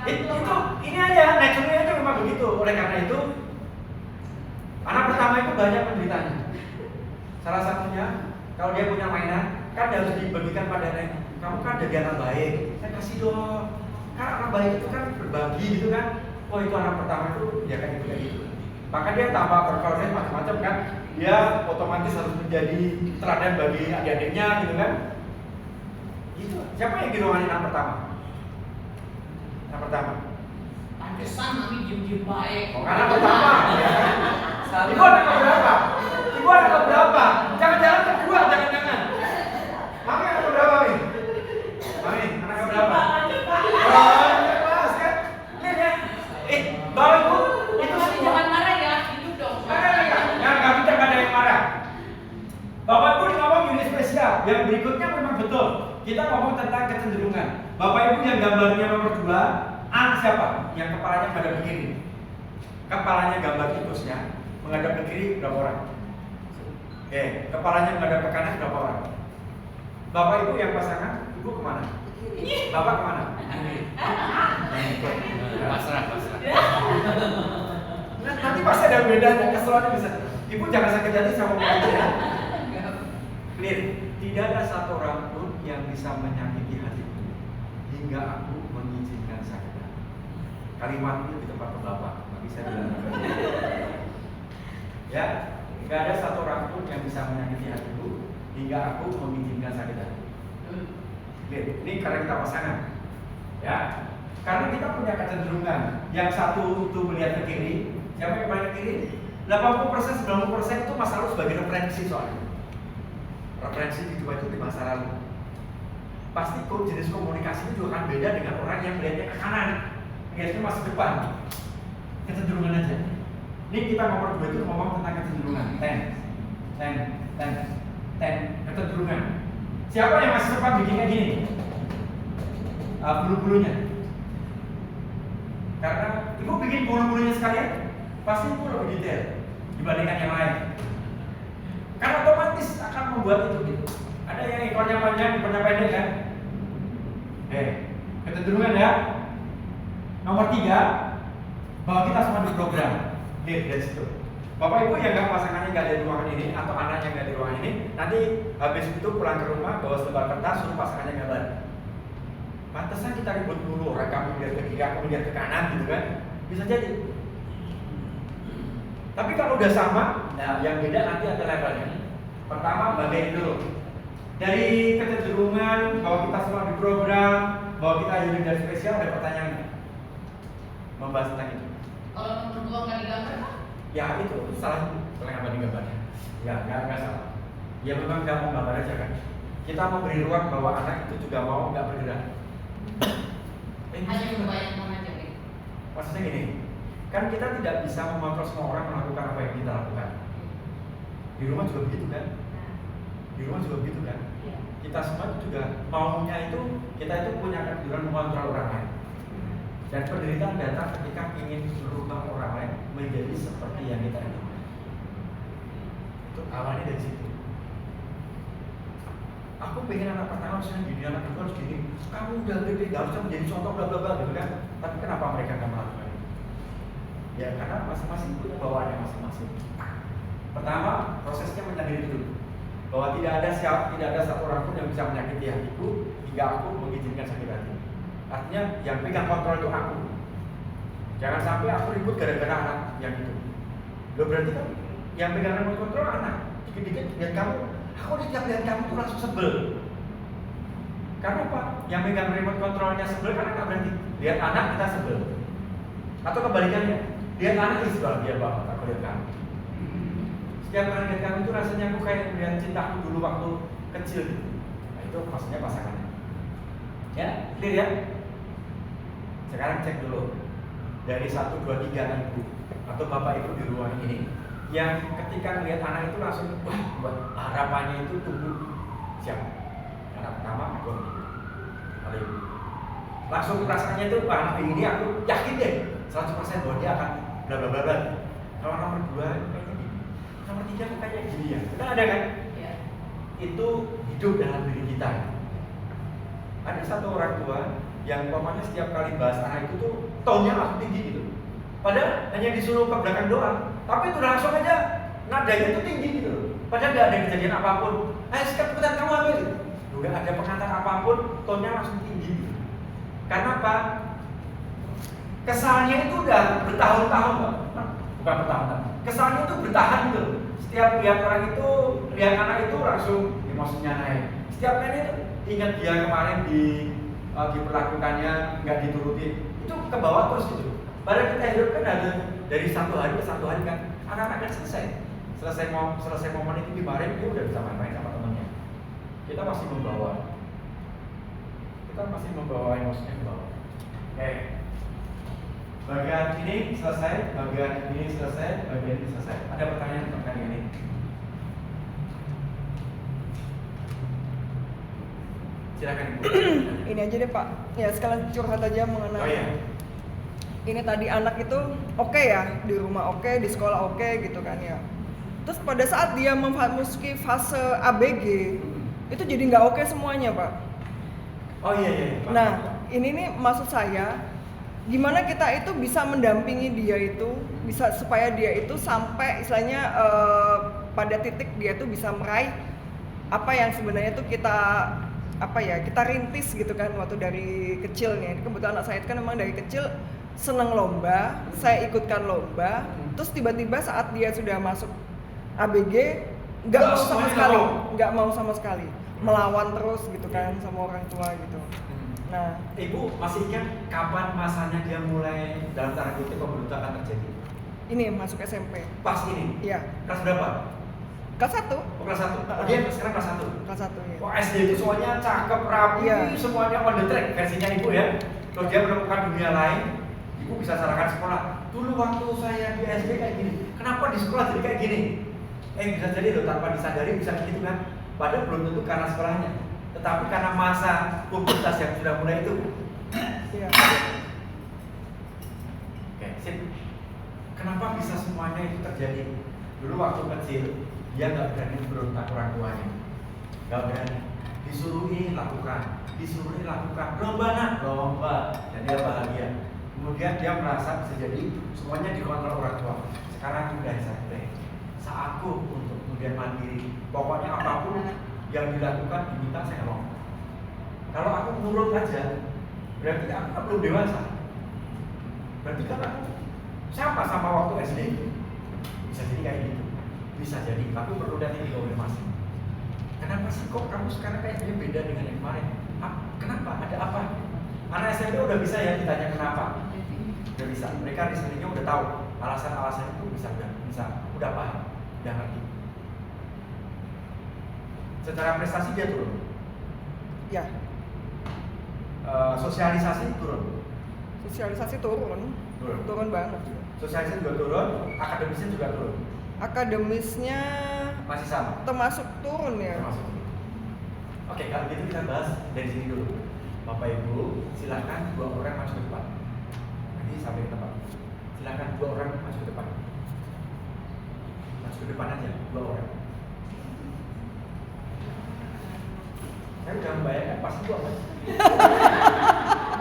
Itu ini aja, naturalnya aja memang begitu. Oleh karena itu, anak pertama itu banyak penderitanya. Salah satunya, kalau dia punya mainan, kan harus dibagikan pada lain. Kamu kan jadi anak baik, saya kasih dong. Karena anak baik itu kan berbagi gitu kan. Oh itu anak pertama itu, ya kayak gitu. Maka dia tambah berproses macam-macam kan. Dia otomatis harus menjadi teladan bagi adik-adiknya gitu kan. Itu siapa yang diruangin anak pertama? Anak pertama. Pantesan mami diem-diem baik. Oh, anak pertama. Ya. Ibu anak berapa? Ibu anak berapa? Jangan-jangan kedua, jangan-jangan. Mami anak berapa nih? Mami anak berapa? Oh, jelas kan? Lihat ya. Bawa ibu. Itu Mami jangan marah ya, hidup dong. Nggak bisa ada yang marah. Bapak Ibu ngomong unit spesial. Yang berikutnya memang betul. Kita ngomong tentang kecenderungan. Bapak Ibu yang gambarnya nomor 2, siapa? Yang kepalanya menghadap ke kiri. Kepalanya gambar tikusnya menghadap ke kiri berapa orang? Oke, kepalanya menghadap ke kanan berapa orang? Bapak Ibu yang pasangan, Ibu kemana? Bapak kemana? Pasrah. Nanti pasti ada bedanya, keseluruhannya bisa. Ibu jangan sakit hati sama begitu ya. Clear. Tidak ada satu orang pun yang bisa menyakiti hatiku hingga aku mengizinkan sakit hati. Kalimat itu di tempat ke Bapak, tapi saya bilang ya, tidak ada satu orang pun yang bisa menyakiti hatiku hingga aku mengizinkan sakit hati. Clear. Ini karena kita pasangan. Ya, karena kita punya kecenderungan. Yang satu itu melihat ke kiri, siapa yang paling ke kiri? 80%, 90% itu masa lalu sebagai referensi soalnya. Referensi hidup itu di masa lalu. Pasti jenis komunikasi itu juga akan beda dengan orang yang melihatnya ke kanan, melihatnya masa depan. Kecenderungan aja. Ini kita nomor 2 itu ngomong tentang kecenderungan. Kecenderungan. Siapa yang masih sempat bikin kayak gini? Bulu-bulunya. Karena ibu bikin bulu-bulunya sekalian, pasti ibu lebih detail dibandingkan yang lain. Karena otomatis akan membuat itu gitu. Ada yang ekornya panjang, ekornya pendek kan? Kecenderungan ya. Nomor 3, bahwa kita semua diprogram. Dari situ. Bapak ibu yang pasangannya nggak ada di ruangan ini atau anaknya nggak di ruangan ini, nanti habis itu pulang ke rumah bawa selembar kertas suruh pasangannya gambar. Pantesan kita ribut dulu, orang kamu lihat ke kiri, aku lihat ke kanan gitu kan? Bisa jadi. Tapi kalau udah sama, nah yang beda nanti ada levelnya. Pertama bagian dulu. Dari kecenderungan bahwa kita semua diprogram, bahwa kita unik dan spesial, ada pertanyaan membahas tentang itu. Kalau nomor 2 nggak digambar, Pak? Ya itu salah apa di gambarnya. Ya nggak salah. Ya memang nggak mau gambar aja kan. Kita mau beri ruang bahwa anak itu juga mau nggak bergerak. Hanya membayangkan aja, Pak. Maksudnya gini, kan kita tidak bisa mengontrol semua orang melakukan apa yang kita lakukan. Di rumah juga begitu kan? Di rumah juga begitu kan? Kita semua juga maunya itu, kita itu punya kecenderungan mengontrol orang lain. Dan penderitaan datang ketika ingin merubah orang lain menjadi seperti yang kita inginkan. Itu awalnya dari situ. Aku pengen anak pertama harusnya gini, anak kedua harus gini. Kamu udah gede, gak usah menjadi contoh bla bla bla gitu kan. Tapi kenapa mereka gak melakukan itu? Ya karena masing-masing punya bawaannya masing-masing. Pertama, prosesnya menyadari dulu bahwa tidak ada satu orang pun yang bisa menyakiti hatiku hingga aku mengizinkan sakit hati. Artinya yang pegang kontrol itu aku. Jangan sampai aku ribut gara-gara anak yang itu. Loh berarti kan yang pegang remote control anak. Dikit-dikit lihat kamu, aku setiap lihat kamu tuh langsung sebel. Karena apa? Yang pegang remote controlnya sebel karena nggak berhenti. Lihat anak kita sebel. Atau kebalikannya, lihat anak sebel dia banget aku lihat kamu. Setiap kali lihat kamu itu rasanya aku kayak melihat cintaku dulu waktu kecil. Nah itu maksudnya pasangannya. Ya, clear ya? Sekarang cek dulu dari 1, 2, 3 ibu atau bapak ibu di ruang ini yang ketika melihat anak itu langsung wah buat harapannya itu tumbuh siapa? Anak pertama aku oleh ibu. Langsung rasanya itu anak ini aku yakin deh 100% bahwa dia akan bla bla bla bla. Kalau nomor 2 kayaknya gini, nomor 3 tuh kayaknya gini ya. Kita ada kan? Ya. Itu hidup dalam diri kita. Ada satu orang tua yang umpamanya setiap kali bahas anak itu tuh tone-nya langsung tinggi gitu. Padahal hanya disuruh ke belakang doang, tapi itu langsung aja nadanya itu tinggi gitu. Padahal nggak ada kejadian apapun. Cepetan kamu ambil. Nggak ada pengantar apapun, tone-nya langsung tinggi gitu. Karena apa? Kesalnya itu udah bertahun-tahun, Pak. Bukan bertahun-tahun. Kesalnya itu bertahan gitu. Setiap lihat orang itu, lihat anak itu langsung emosinya naik. Setiap kali itu ingat dia kemarin diperlakukannya nggak diturutin, itu ke bawah terus gitu. Padahal kita hidup kan ada dari satu hari ke satu hari kan, anak-anak kan selesai momen itu kemarin dia udah bisa main-main sama temannya. Kita masih membawa emosinya ke bawah. Oke. Bagian ini selesai, bagian ini selesai, bagian ini selesai. Ada pertanyaan tentang ini? Silakan Ibu. Ini aja deh Pak, ya sekalian curhat aja mengenai Oh iya. ini tadi anak itu oke ya, di rumah oke, di sekolah oke gitu kan ya. Terus pada saat dia memasuki fase ABG, itu jadi nggak oke semuanya Pak. Oh iya. Nah, ini nih maksud saya, gimana kita itu bisa mendampingi dia itu, bisa supaya dia itu sampai istilahnya pada titik dia tuh bisa meraih apa yang sebenarnya tuh kita rintis gitu kan waktu dari kecil nih. Kebetulan anak saya itu kan memang dari kecil seneng lomba, saya ikutkan lomba, terus tiba-tiba saat dia sudah masuk ABG nggak mau sama sekali, melawan terus gitu kan sama orang tua gitu. Nah, Ibu masih ingat kapan masanya dia mulai dalam tanda kutip pemberontakan terjadi? ini masuk SMP. Pas ini. Iya, Kelas berapa? kelas 1. Oh, kelas 1. Oh, dia sekarang kelas 1. Kelas 1 ya. Oh, SD itu semuanya cakep, rapi, Iya. semuanya on the track versinya Ibu ya. Terus dia menemukan dunia lain, Ibu bisa sarankan sekolah. Dulu waktu saya di SD kayak gini, kenapa di sekolah jadi kayak gini? Bisa jadi loh tanpa disadari bisa gitu kan. Padahal belum tentu karena sekolahnya, tetapi karena masa pubertas yang sudah mulai itu. Iya. Oke, sip. Kenapa bisa semuanya itu terjadi? Dulu waktu kecil, dia nggak berani berontak orang tuanya. Nggak berani. Disuruh ini lakukan, disuruh ini lakukan. Lomba nak, lomba. Dan dia bahagia. Kemudian dia merasa bisa jadi semuanya dikontrol orang tua. Sekarang udah santai. Saatku untuk kemudian mandiri. Pokoknya apapun yang dilakukan diminta saya mau. Kalau aku nurut aja, berarti aku kan belum dewasa. Berarti kan aku sama waktu SD. Bisa jadi kayak gitu. Bisa jadi, tapi perlu nanti dikonfirmasi. Kenapa sih kok kamu sekarang kayaknya beda dengan yang kemarin? Kenapa? Ada apa? Anak SMP udah bisa ya ditanya kenapa. Udah bisa. Mereka listeningnya udah tahu alasan-alasan itu bisa udah paham, udah ngerti. Secara prestasi dia turun. Ya, Sosialisasi turun. sosialisasi turun. Turun banget. Sosialisasi juga turun, akademisnya juga turun. Akademisnya Masih sama. termasuk turun ya. Termasuk. Oke, kalau gitu kita bahas dari sini dulu. Bapak Ibu, silakan 2 orang maju ke depan. Nanti sampai ke tempat. Silakan 2 orang maju ke depan. Maju ke depan aja, 2 orang. Saya udah membayangkan pasti 2 orang.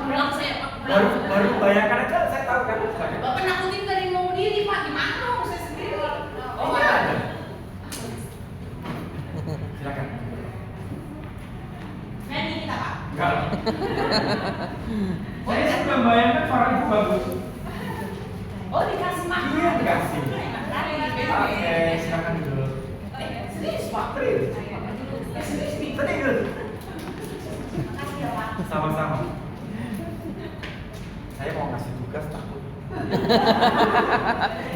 Pulang saya Pak. Baru bayangkan aja saya tahu kan. Silakan. Bapak nakutin dari mau diri Pak, gimana mau saya sendiri? Oh, iya ada. Silakan. Nyanyi kita Pak. Enggak. Saya sudah membayangkan suara Ibu bagus. Oh dikasih makan. Iya, dikasih. Enak kali. Oke, silakan dulu. Serius Pak. Serius. Serius nih. Serius. Makasih ya Pak. Sama-sama. Saya mau ngasih tugas takut.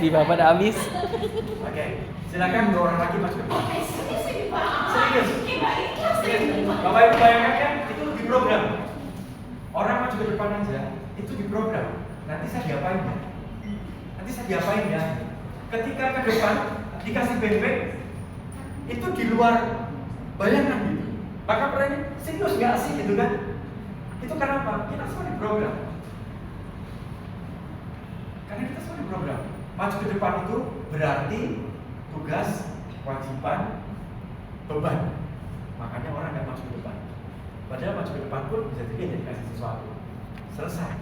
Di bapak udah habis. Oke, silakan 2 orang lagi masuk ke depan. Serius ini Pak. Serius. Gimana ikhlas ini Pak. Bapak Ibu bayangkan kan itu di program. Orang maju ke depan aja itu di program. Nanti saya diapain ya? Nanti saya diapain ya? Ketika ke depan dikasih bebek itu di luar bayangan gitu. Maka pertanyaan serius nggak sih gitu kan? Itu karena apa? Kita semua di program. Karena kita semua di program. Maju ke depan itu berarti tugas, kewajiban, beban. Makanya orang nggak maju ke depan. Padahal maju ke depan pun bisa jadi dikasih sesuatu. Selesai.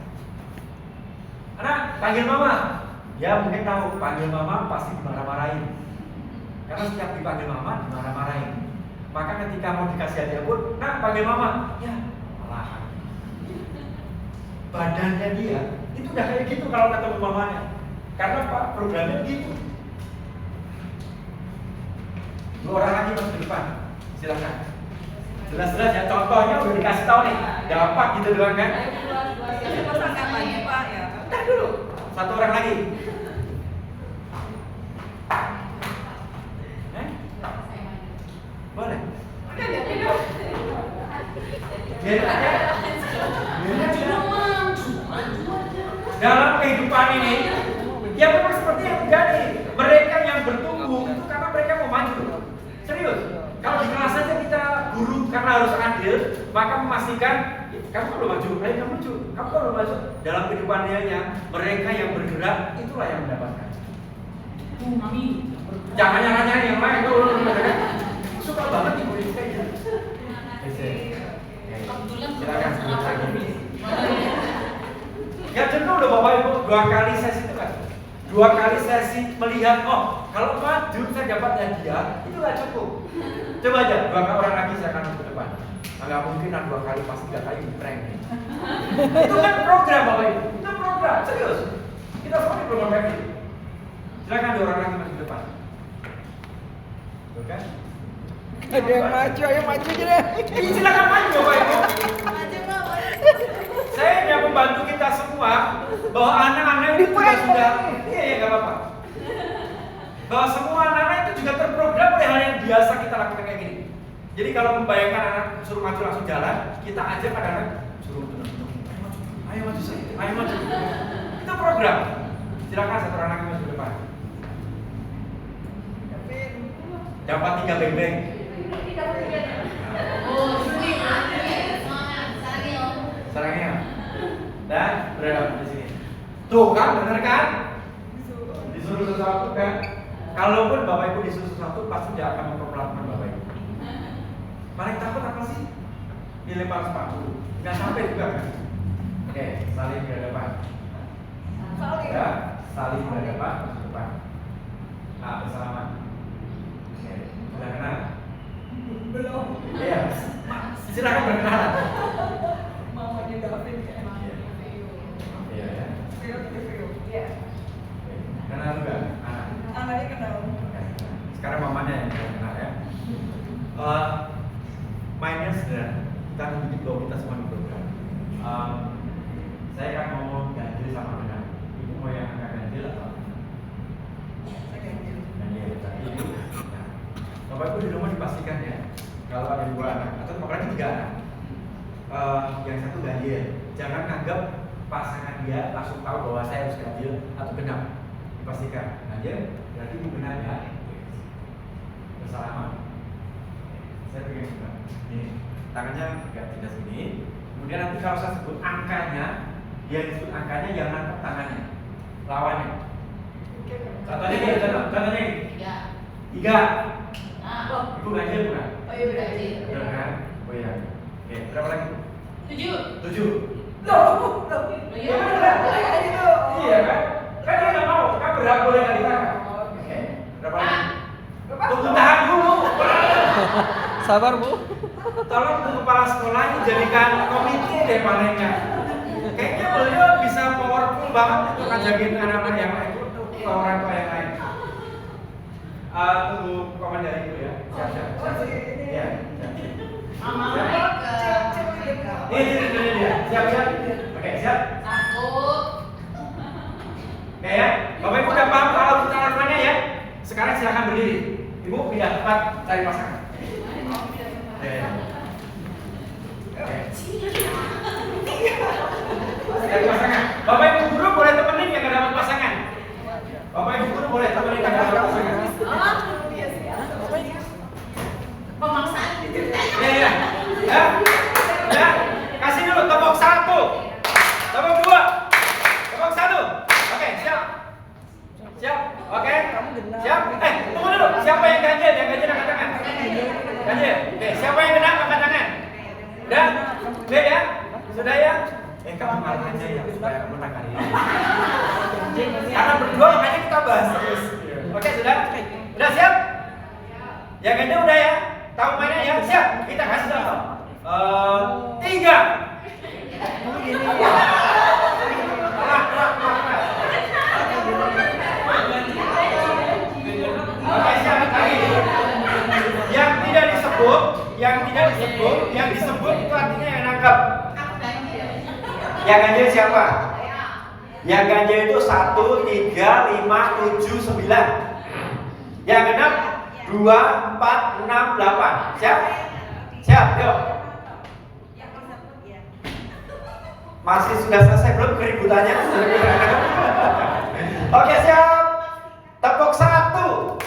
Anak, panggil mama. Ya mungkin tahu, panggil mama pasti dimarah-marahin. Karena setiap dipanggil mama, dimarah-marahin. Maka ketika mau dikasih hadiah pun, nah panggil mama. Ya, malah. Badannya dia, itu udah kayak gitu kalau ketemu mamanya. Karena Pak, programnya gitu. 2 orang lagi masuk ke depan. Silakan. Jelas-jelas ya, contohnya udah dikasih tahu nih. Dapat gitu doang kan? Ntar dulu. 1 orang lagi. Boleh. Biar aja. Dalam kehidupan ini, ya memang seperti yang terjadi. Mereka yang bertumbuh itu karena mereka mau maju. Serius. Kalau di kelas saja kita guru karena harus adil, maka memastikan kamu kalau maju, ayo kamu maju. Kamu kalau maju dalam kehidupan dia, mereka yang bergerak itulah yang mendapatkan. Mami. Jangan nyala-nyala yang lain tuh. Suka banget nih politik kayak gitu. Kebetulan Silakan lagi. Ya jenuh loh Bapak Ibu, 2 kali sesi itu kan. 2 kali sesi melihat, oh kalau maju saya dapat hadiah, itu nggak cukup. Coba aja, 2 orang lagi saya akan ke depan. Nggak mungkin lah 2 kali, pasti 3 kali di prank. Itu kan program Bapak Ibu, itu program, serius. Kita semua di program kayak gitu. Silakan 2 orang lagi masuk ke depan. Tuh kan? Ada yang maju, ayo maju aja deh. Silakan maju Bapak Ibu. Saya hanya membantu kita semua bahwa anak-anak itu juga sudah, iya nggak apa-apa. Bahwa semua anak-anak itu juga terprogram oleh hal yang biasa kita lakukan kayak gini. Jadi kalau membayangkan anak suruh maju langsung jalan, kita ajak anak-anak suruh tenang, ayo maju sedikit, ayo maju. Itu program. Silakan satu anak maju ke depan. Dapat 3 beng-beng. Sarangnya. Dan berada di sini. Tuh kan, bener kan? Disuruh sesuatu kan? Kalaupun Bapak Ibu disuruh sesuatu, pasti dia akan memperlakukan Bapak Ibu. Paling takut apa sih? Dilempar sepatu. Nggak sampai juga kan? Oke, saling berhadapan. Ya, saling berhadapan, depan. Nah, bersalaman. Oke, sudah kenal? Belum. Iya, silakan berkenalan. Mamanya David ya. Iya ya. Iya. Kenal juga anak. Anaknya kenal. Oke. Sekarang mamanya yang kenal ya. Mainnya sederhana. Kita tunjuk bahwa kita semua di program. Saya akan ngomong ganjil sama benar. Ibu mau yang akan ganjil atau? Saya ganjil. Ganjil. Ibu. Nah, Bapak Ibu di rumah dipastikan ya. Kalau ada 2 anak atau apalagi 3 anak. Yang satu ganjil. Jangan anggap pasangan dia langsung tahu bahwa saya harus ganjil atau genap. Dipastikan ganjil berarti ibu benar ya. Bersalaman. Saya pegang juga. Nih, tangannya tidak sini. Kemudian nanti kalau saya sebut angkanya, dia disebut angkanya jangan nangkep tangannya, lawannya. Contohnya gini, contohnya gini. 3. Ibu ganjil bukan? Oh iya berarti. Benar kan? Oh iya. Oke, berapa lagi? 7. 7. Loh. Iya. Iya kan? Kan dia nggak mau, kan berhak boleh nggak ditangkap. Oke, berapa lagi? Tunggu tahan dulu. Sabar Bu. Tolong Bu Kepala Sekolah ini jadikan komite deh palingnya. Kayaknya beliau bisa powerful banget untuk ngajakin anak-anak yang lain, untuk orang tua yang lain. Tunggu komen dari Ibu ya. Siap. Iya. Mama Siap. Mega. Ini dia. Siap. Oke, siap. 1. Oke ya. Bapak Ibu udah paham kalau kita lakukannya ya. Sekarang silakan berdiri. Ibu pindah tempat cari pasangan. Cari pasangan. Bapak Ibu guru boleh temenin yang nggak dapat pasangan. Bapak Ibu guru boleh temenin yang nggak dapat pasangan. Pemaksaan. Ya. Ya. Kasih dulu tepuk 1. Tepuk 2. Tepuk 1. Oke, siap. Siap. Oke. Siap. Tunggu dulu. Siapa yang ganjil? Yang ganjil angkat tangan. Ganjil. Oke, siapa yang genap angkat tangan? Udah? Udah ya? Sudah ya? Kamu ngalah aja ya supaya kamu menang hari ini. Karena berdua makanya kita bahas terus. Oke, sudah? Udah siap? Yang ganjil udah ya? Tahu mainnya ya? Siap. Kita kasih contoh. 3. Oke, siap lagi. Yang disebut itu artinya yang nangkep. Yang ganjil siapa? Yang ganjil itu 1, 3, 5, 7, 9. Yang genap 2, 4, 6, 8. Siap? Siap, yuk. Masih sudah selesai belum keributannya? Oke, siap. Tepuk 1.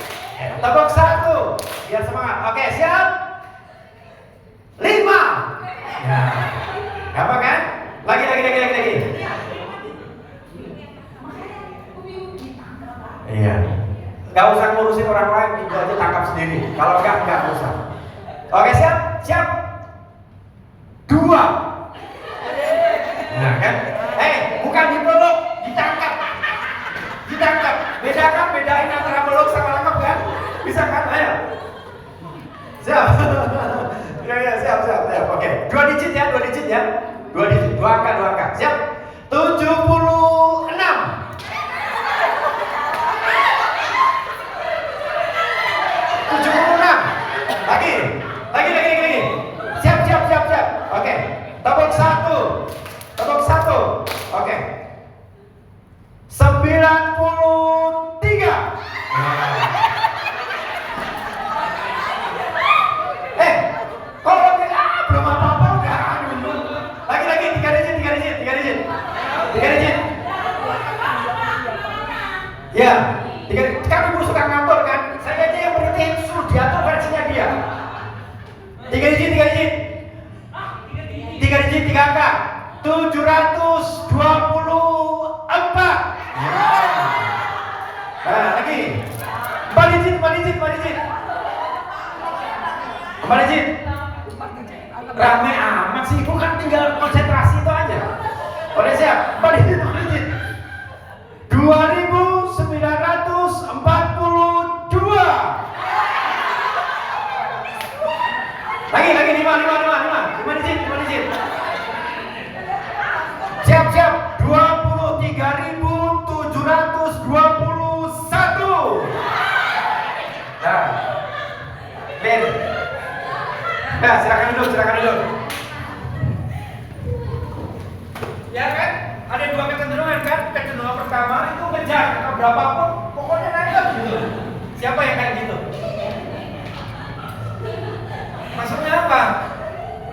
Tepuk 1. Biar semangat. Oke, siap. 5. Ya. Apa kan? Lagi. Iya. Gak usah ngurusin orang lain, itu aja tangkap sendiri. Kalau enggak usah. Oke, siap? Siap. 2. Nah kan? Bukan dipeluk, ditangkap. Bedain antara peluk sama nangkap kan? Bisa kan? Ayo. Siap. Ya, siap. Oke. 2 digit ya. 2 digit. 2 angka. Siap. 76. Lagi. Siap. Oke. Tepuk 1. Ya, kan ibu suka ngatur kan? Saya aja yang berhenti suruh diatur versinya dia. 3 digit, 3 angka. 724. Nah, lagi. 4 digit. 4 digit. Rame amat sih, ibu kan tinggal konsentrasi itu aja. Oke siap, 4 digit. 2.942. Lagi 5 digit. Siap. 23.721. Nah, Ben. Nah, silakan duduk. Ya kan? Ada 2 kecenderungan kan? Kecenderungan pertama itu ngejar angka berapapun, pokoknya naik gitu. Siapa yang kayak gitu? Maksudnya apa?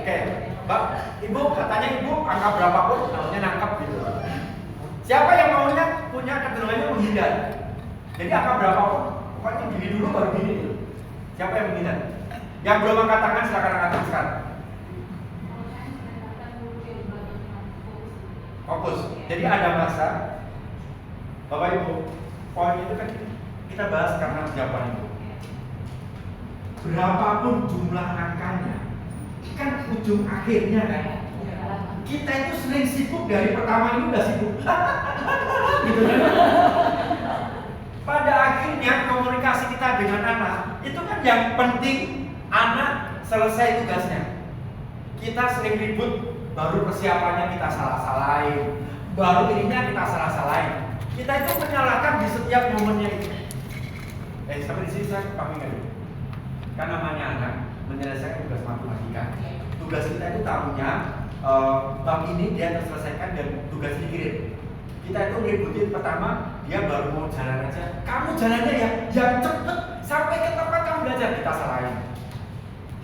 Oke, Mbak, Ibu katanya Ibu angka berapapun maunya nangkap gitu. Siapa yang maunya punya kecenderungannya menghindar? Jadi angka berapapun, pokoknya gini dulu baru gini dulu. Siapa yang menghindar? Yang belum angkat tangan silakan angkat tangan sekarang. Fokus. Jadi ada masa, Bapak Ibu, poin itu kan kita bahas karena jawaban itu. Berapapun jumlah angkanya, kan ujung akhirnya kan. Kita itu sering sibuk dari pertama ini udah sibuk. Gitu kan? Pada akhirnya komunikasi kita dengan anak itu kan yang penting anak selesai tugasnya. Kita sering ribut, baru persiapannya kita salah-salahin, baru ininya kita salah-salahin. Kita itu menyalahkan di setiap momennya itu. Sampai di sini saya pahami nggak dulu? Kan namanya anak menyelesaikan tugas matematika. Tugas kita itu tahunya bab ini dia terselesaikan dan tugas dikirim. Kita itu ngeributin pertama, dia baru mau jalan aja. Kamu jalannya ya, yang cepet sampai ke tempat kamu belajar, kita salahin.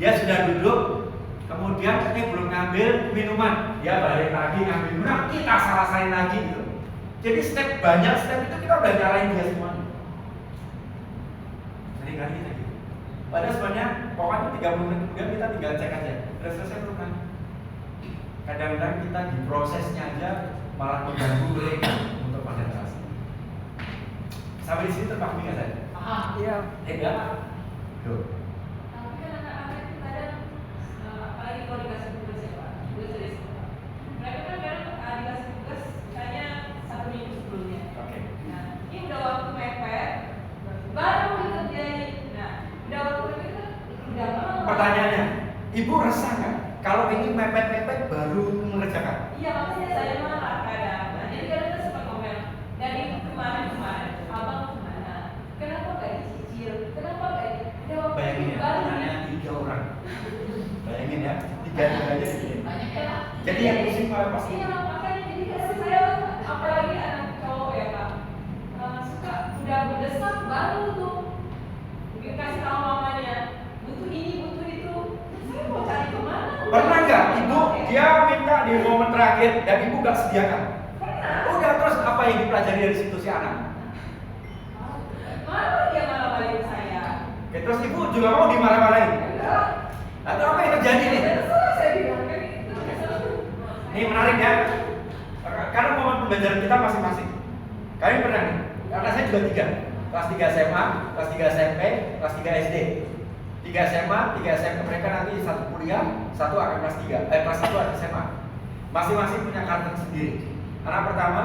Dia sudah duduk, kemudian ini belum ngambil minuman, dia balik lagi ngambil minuman, kita salahin lagi gitu. Jadi banyak step itu kita udah nyalain dia semuanya. Sering kali kita gitu. Padahal sebenarnya pokoknya 30 menit kemudian kita tinggal cek aja, udah selesai belum kan? Kadang-kadang kita di prosesnya aja malah mengganggu mereka untuk konsentrasi. Sampai di sini terpahami nggak saya? Iya. Enggak. Tuh. Tapi kan anak-anak itu kadang, apalagi kalau dikasih tugas ya Pak, tugas dari sekolah. Mereka kan kadang dikasih tugas misalnya 1 minggu sebelumnya. Oke. Nah, ini udah waktu mepet, baru dikerjain. Nah, udah waktu mepet udah malam. Pertanyaannya, Ibu resah nggak kalau ini mepet-mepet baru mengerjakan? Iya, makanya saya marah kadang. Nah, jadi kadang kita suka komen. Dari kemarin abang kemana? Kenapa gak dicicil? Kenapa gak di? Bayangin ya, anaknya 3 orang. Bayangin ya, 3 aja segini. Jadi yang pusing malah pasti. Iya, makanya jadi kadang saya apalagi anak cowok ya Pak, suka udah berdesak baru tuh dikasih tahu mamanya butuh ini butuh itu. Saya mau cari kemana? Pernah nggak Ibu dia minta di momen terakhir dan Ibu nggak sediakan? Pernah. Udah, terus apa yang dipelajari dari situ si anak? Malah dia malah-malahin saya. Oke, terus Ibu juga mau dimarah-marahin? Lalu apa yang terjadi nih? Saya bilang kayak gitu. Ini menarik ya, karena momen pembelajaran kita masing-masing. Kalian pernah nih, karena saya juga 3, kelas 3 SMA, kelas 3 SMP, kelas 3 SD. 3 SMA, 3 SMP mereka nanti 1 kuliah, 1 akan kelas 3, kelas 1 akan SMA. Masing-masing punya karakter sendiri. Anak pertama,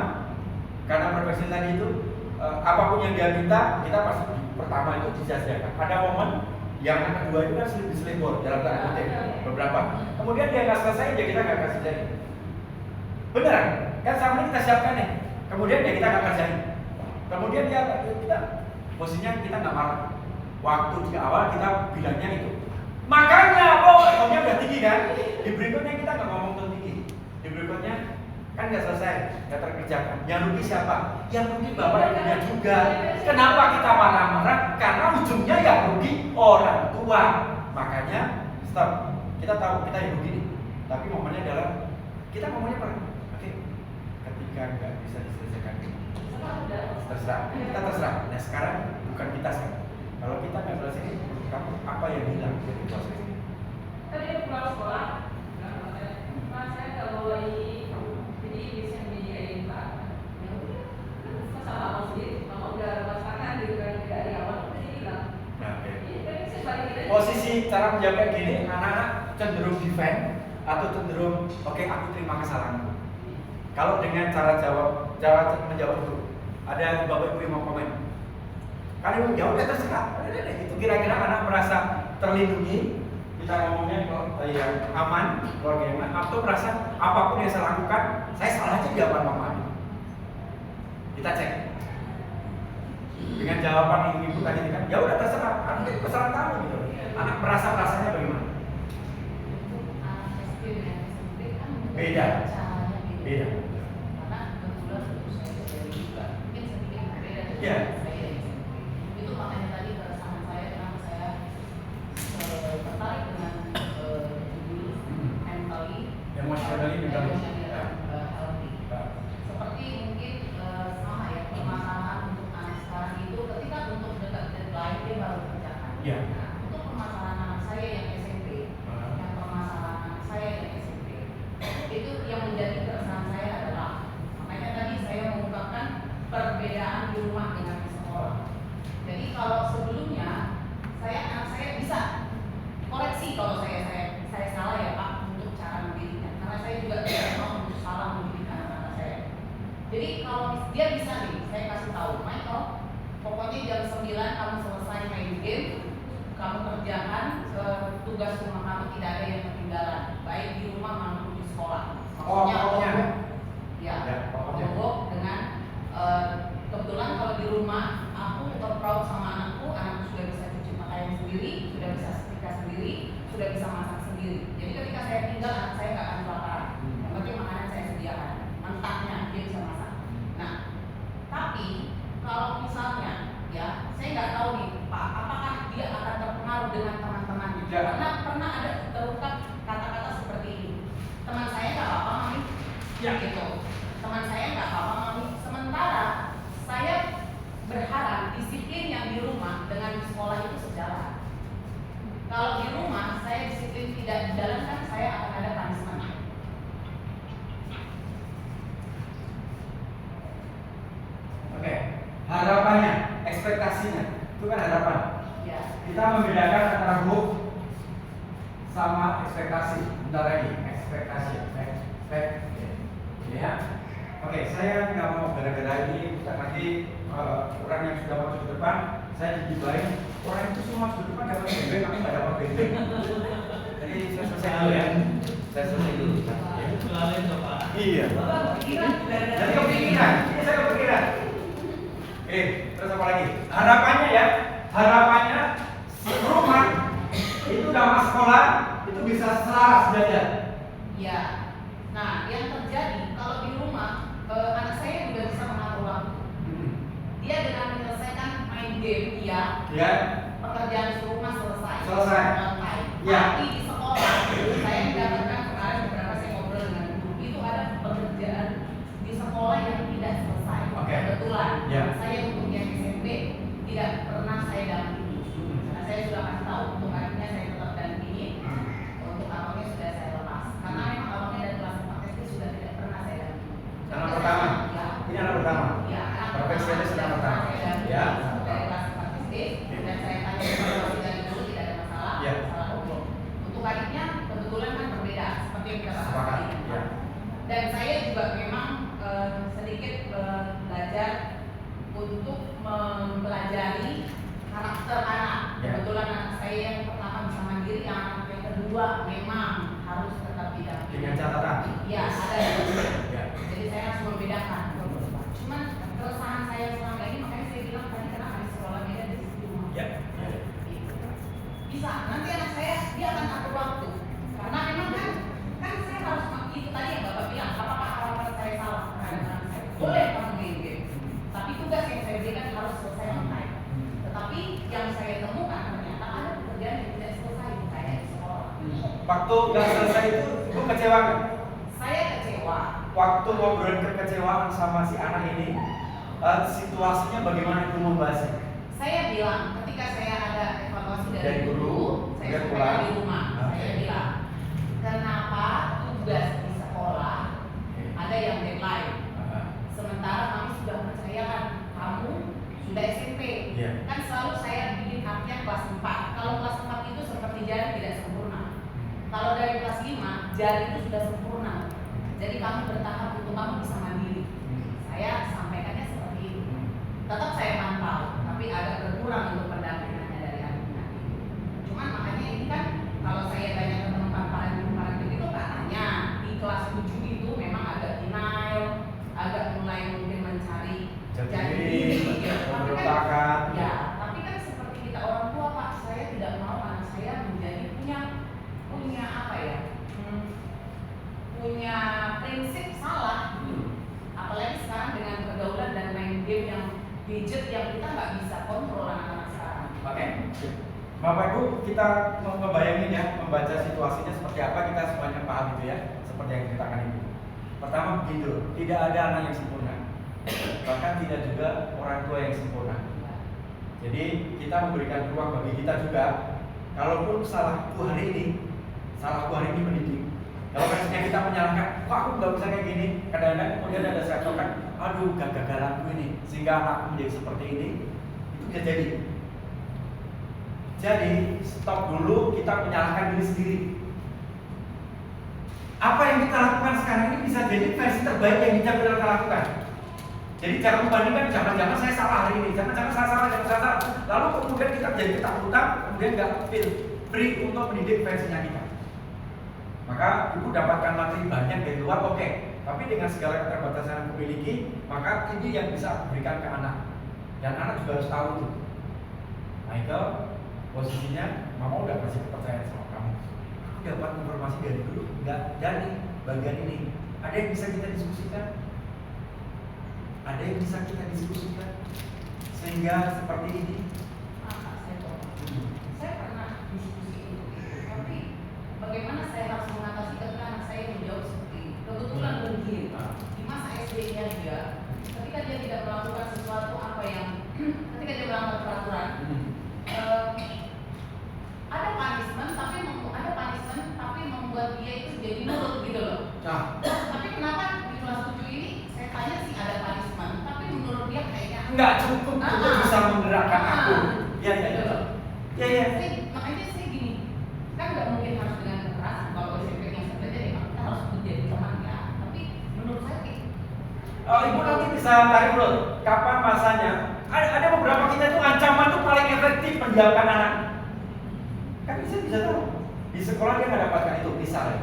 karena perfeksi tadi itu, apapun yang dia minta, kita pasti pertama itu dijajahkan. Ada momen yang anak kedua itu kan diselebor dalam tanda kutip beberapa. Kemudian dia nggak selesai, ya kita nggak kasih jadi. Beneran? Kan sama ini kita siapkan nih. Kemudian ya kita nggak kerjain. Kemudian dia kita posisinya kita nggak marah. Waktu di awal kita bilangnya itu. Makanya ngomongnya udah tinggi kan? Di berikutnya kita nggak ngomong tinggi. Di berikutnya kan nggak selesai, nggak terkerjakan. Yang rugi siapa? Yang rugi bapak ibunya juga. Kenapa kita marah-marah? Karena ujungnya yang rugi orang tua. Makanya stop. Kita tahu kita yang rugi nih. Tapi momennya adalah kita ngomongnya pernah. Oke. Ketika nggak bisa diselesaikan, Terserah, kita terserah. Nah sekarang bukan kita sekarang. Kalau kita nggak selesai, kamu apa yang hilang dari proses ini? Tadi dia pulang sekolah, mas saya nggak bawa ini, jadi bisa menyediain pak. Sama mau sendiri, mama udah masakan gitu kan dari awal dia bilang. Nah, oke. Tapi saya balikin aja. Posisi cara menjawab kayak gini, anak-anak cenderung defend atau cenderung oke aku terima kesalahanku. Kalau dengan cara menjawab itu, ada bapak ibu yang mau komen. Kalian mau jawab ya terserah. Itu kira-kira anak merasa terlindungi, kita ngomongnya yang aman, keluarga yang aman, atau merasa apapun yang saya lakukan, saya salah aja jawaban mama. Kita cek. Dengan jawaban yang ibu tadi kan, ya udah terserah, kan itu kesalahan kamu gitu. Anak merasa-rasanya bagaimana? Beda. Beda. Karena kebetulan saya dari juga mungkin sedikit berbeda dari Iya. saya. Itu makanya tadi keresahan saya kenapa saya tertarik dengan judul mentally Emotionally healthy. Seperti mungkin sama ya permasalahan untuk anak sekarang itu ketika untuk dekat deadline dia baru kerjakan. Iya. Nah, untuk permasalahan anak saya yang SMP, yang permasalahan anak saya yang SMP, itu yang menjadi keresahan saya adalah makanya tadi saya mengungkapkan perbedaan di rumah dengan di sekolah. Jadi kalau sebelumnya anak saya bisa koreksi kalau saya salah ya Pak untuk cara mendidiknya, karena saya juga tidak mau untuk salah mendidik anak-anak saya. Jadi kalau dia bisa nih, saya kasih tahu, Michael, pokoknya jam 9 kamu selesai main game, kamu kerjakan tugas rumah kamu, tidak ada yang ketinggalan, baik di rumah maupun di sekolah. Maksudnya Pokoknya. ya, Pokoknya. dengan kebetulan kalau di rumah aku proud sama anakku sudah bisa cuci pakaian sendiri, sudah bisa setrika sendiri, sudah bisa masak sendiri. Jadi ketika saya tinggal anak saya nggak akan kelaparan. Yang penting makanan saya sediakan, mentahnya dia bisa masak. Nah, tapi kalau misalnya ya saya nggak tahu nih Pak, apakah dia akan terpengaruh dengan teman-temannya? Ya. Karena pernah ada terungkap kata-kata seperti ini. Teman saya nggak apa-apa mami, Ya. gitu. Teman saya nggak apa-apa mami. Sementara saya berharap disiplin yang di rumah dengan di sekolah itu sejalan. Kalau di rumah saya disiplin tidak dijalankan, saya akan ada punishment. Oke, harapannya, ekspektasinya, itu kan harapan. Ya. Kita membedakan antara hope sama ekspektasi. Bentar lagi, ekspektasi, ya. Oke, saya nggak mau gara-gara ini bukan lagi orang yang sudah masuk ke depan, saya digibain orang itu semua masuk ke depan dapat benteng, tapi nggak dapat benteng. Jadi saya selesai dulu ya. Saya selesai dulu. Iya. Jadi kepikiran, ini saya kepikiran. Oke, terus apa lagi? Harapannya ya, harapannya rumah itu sama sekolah itu bisa selaras belajar. Ya. Nah, yang terjadi kalau di rumah anak saya juga bisa mengatur waktu. Dia dengan menyelesaikan main game, iya. Ya. Pekerjaan rumah selesai. Selesai. Selesai. Ya. Tapi di sekolah saya mendapatkan kemarin beberapa saya ngobrol dengan guru itu ada pekerjaan di sekolah yang tidak selesai. Oke. Kebetulan Ya. saya untuk yang SMP tidak pernah saya dampingi. Karena saya sudah kasih tahu untuk akhirnya saya tetap dampingi. Untuk abangnya sudah saya lepas. Karena memang abangnya dari kelas 4 SD sudah tidak pernah saya dampingi. Anak pertama. Ya. Ini anak pertama. Ya, anak Perfeksionis anak pertama. Ya. dari kelas 4 SD dan saya tanya evaluasi dari dulu tidak ada masalah, Ya. masalah hukum. Untuk adiknya kebetulan kan berbeda seperti yang kita bahas Sepakat. tadi. Ya. Dan saya juga memang sedikit belajar untuk mempelajari karakter anak. Ya. Kebetulan anak saya yang pertama bisa mandiri, yang anak yang kedua memang harus tetap didampingi. Dengan catatan. Ya, ada. Ya. Jadi saya harus membedakan. Cuman keresahan saya selama ini makanya saya bilang tadi kenapa di sekolah beda di rumah. Ya. Ya. Bisa. Nanti anak saya dia akan atur waktu. Karena memang kan saya harus itu tadi yang Bapak bilang. Apakah harapan saya salah terhadap anak saya? Boleh kamu game. Tapi tugas yang saya berikan harus selesai on time. Tetapi yang saya temukan ternyata ada pekerjaan yang tidak selesai kayak di sekolah. Waktu nggak selesai itu kecewa kan? Saya kecewa. Waktu ngobrolin kekecewaan sama si anak ini, situasinya bagaimana ibu membahasnya? Saya bilang ketika saya ada evaluasi Dari dari guru, guru, saya dia sampaikan pulang. di rumah. Saya bilang, kenapa tugas di sekolah ada yang deadline? Sementara kami sudah percayakan kamu sudah SMP. Iya. Kan selalu saya bikin artinya kelas 4. Kalau kelas 4 itu seperti jari tidak sempurna. Kalau dari kelas 5, jari itu sudah sempurna. Jadi kami bertahap untuk kamu bisa mandiri. Saya sampaikannya seperti itu. Tetap saya pantau, tapi agak berkurang untuk pendampingannya dari anak-anak. Cuman makanya ini kan kalau saya tanya ke teman para guru itu katanya di kelas 7 itu memang agak denial, agak mulai mungkin mencari jati diri. Memberontakan. Ya, tapi kan seperti kita orang tua Pak, saya tidak mau anak saya menjadi punya apa ya? Punya prinsip salah. Apalagi sekarang dengan pergaulan dan main game yang gadget yang kita nggak bisa kontrol anak-anak sekarang. Oke. Bapak Ibu, kita membayangin ya, membaca situasinya seperti apa, kita semuanya paham itu ya, seperti yang diceritakan Ibu. Pertama begitu, tidak ada anak yang sempurna, bahkan tidak juga orang tua yang sempurna. Jadi kita memberikan ruang bagi kita juga, kalaupun salahku hari ini mendidik. Kalau misalnya kita menyalahkan, kok aku nggak bisa kayak gini, kadang-kadang kemudian ada saya kan, aduh kegagalanku ini, sehingga anakku menjadi seperti ini, itu bisa jadi. Jadi stop dulu kita menyalahkan diri sendiri. Apa yang kita lakukan sekarang ini bisa jadi versi terbaik yang kita lakukan. Jadi jangan membandingkan, jangan-jangan saya salah hari ini, jangan-jangan saya salah. Lalu kemudian kita jadi ketakutan, kemudian nggak feel free untuk mendidik versinya kita. Maka ibu dapatkan materi banyak dari luar, oke. Tapi dengan segala keterbatasan yang aku miliki, maka ini yang bisa aku berikan ke anak. Dan anak juga harus tahu tuh. Michael, posisinya mama udah kasih kepercayaan sama kamu. Aku dapat informasi dari dulu, nggak dari bagian ini. Ada yang bisa kita diskusikan? Ada yang bisa kita diskusikan? Sehingga seperti ini. Saya pernah diskusi itu, tapi bagaimana saya harus mengatasi ketika anak saya menjawab seperti ini? Kebetulan begini, di masa SD-nya dia, ketika dia tidak melakukan sesuatu apa yang, ketika dia melanggar peraturan, ada punishment tapi membuat dia itu jadi nurut gitu loh. Tapi kenapa di kelas 7 ini saya tanya sih ada punishment, tapi menurut dia kayaknya nggak cukup untuk bisa menggerakkan aku. Ya. Makanya saya gini, kan nggak mungkin harus dengan kekerasan. Kalau SMP yang sebenarnya kita harus menjadi teman ya. Tapi menurut saya Ibu nanti bisa tarik dulu. Kapan masanya? Ada beberapa kita itu ancaman tuh paling efektif mendiamkan anak. Kan bisa tahu. Di sekolah dia nggak dapatkan itu, misalnya.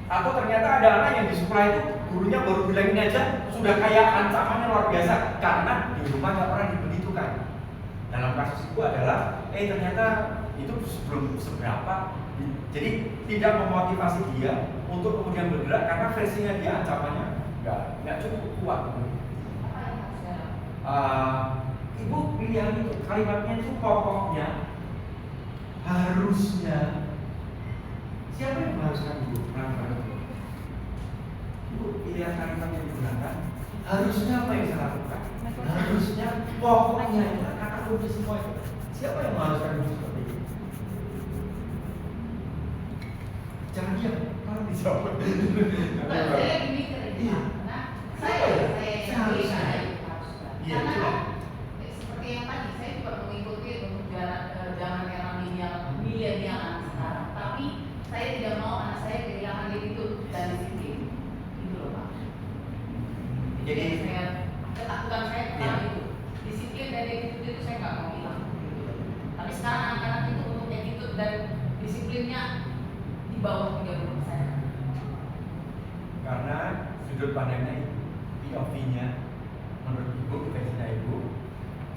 Atau ternyata ada anak yang di sekolah itu gurunya baru bilang ini aja sudah kayak ancamannya luar biasa karena di rumah nggak pernah dibegitukan. Dalam kasus itu adalah, ternyata itu belum seberapa. Jadi tidak memotivasi dia untuk kemudian bergerak karena versinya dia ancamannya nggak cukup kuat. Ibu pilihan itu kalimatnya itu pokoknya harusnya. Siapa yang mengharuskan ibu? Ibu pilihan kalimat yang digunakan harusnya apa yang saya lakukan? Harusnya pokoknya itu kata kunci semua itu. Siapa yang mengharuskan ibu seperti itu? Jangan diam, kalau dijawab. saya gini kerja. Karena kan seperti yang tadi saya juga mengikuti untuk jalan era milenial sekarang, tapi saya tidak mau anak saya kehilangan itu dan disiplin, gitu loh Pak. Jadi saya ketakutan saya tentang itu, disiplin dan attitude itu saya nggak mau hilang. Tapi sekarang anak-anak itu untuk attitude dan disiplinnya di bawah 30%. Karena sudut pandangnya POV-nya menurut ibu, versinya ibu,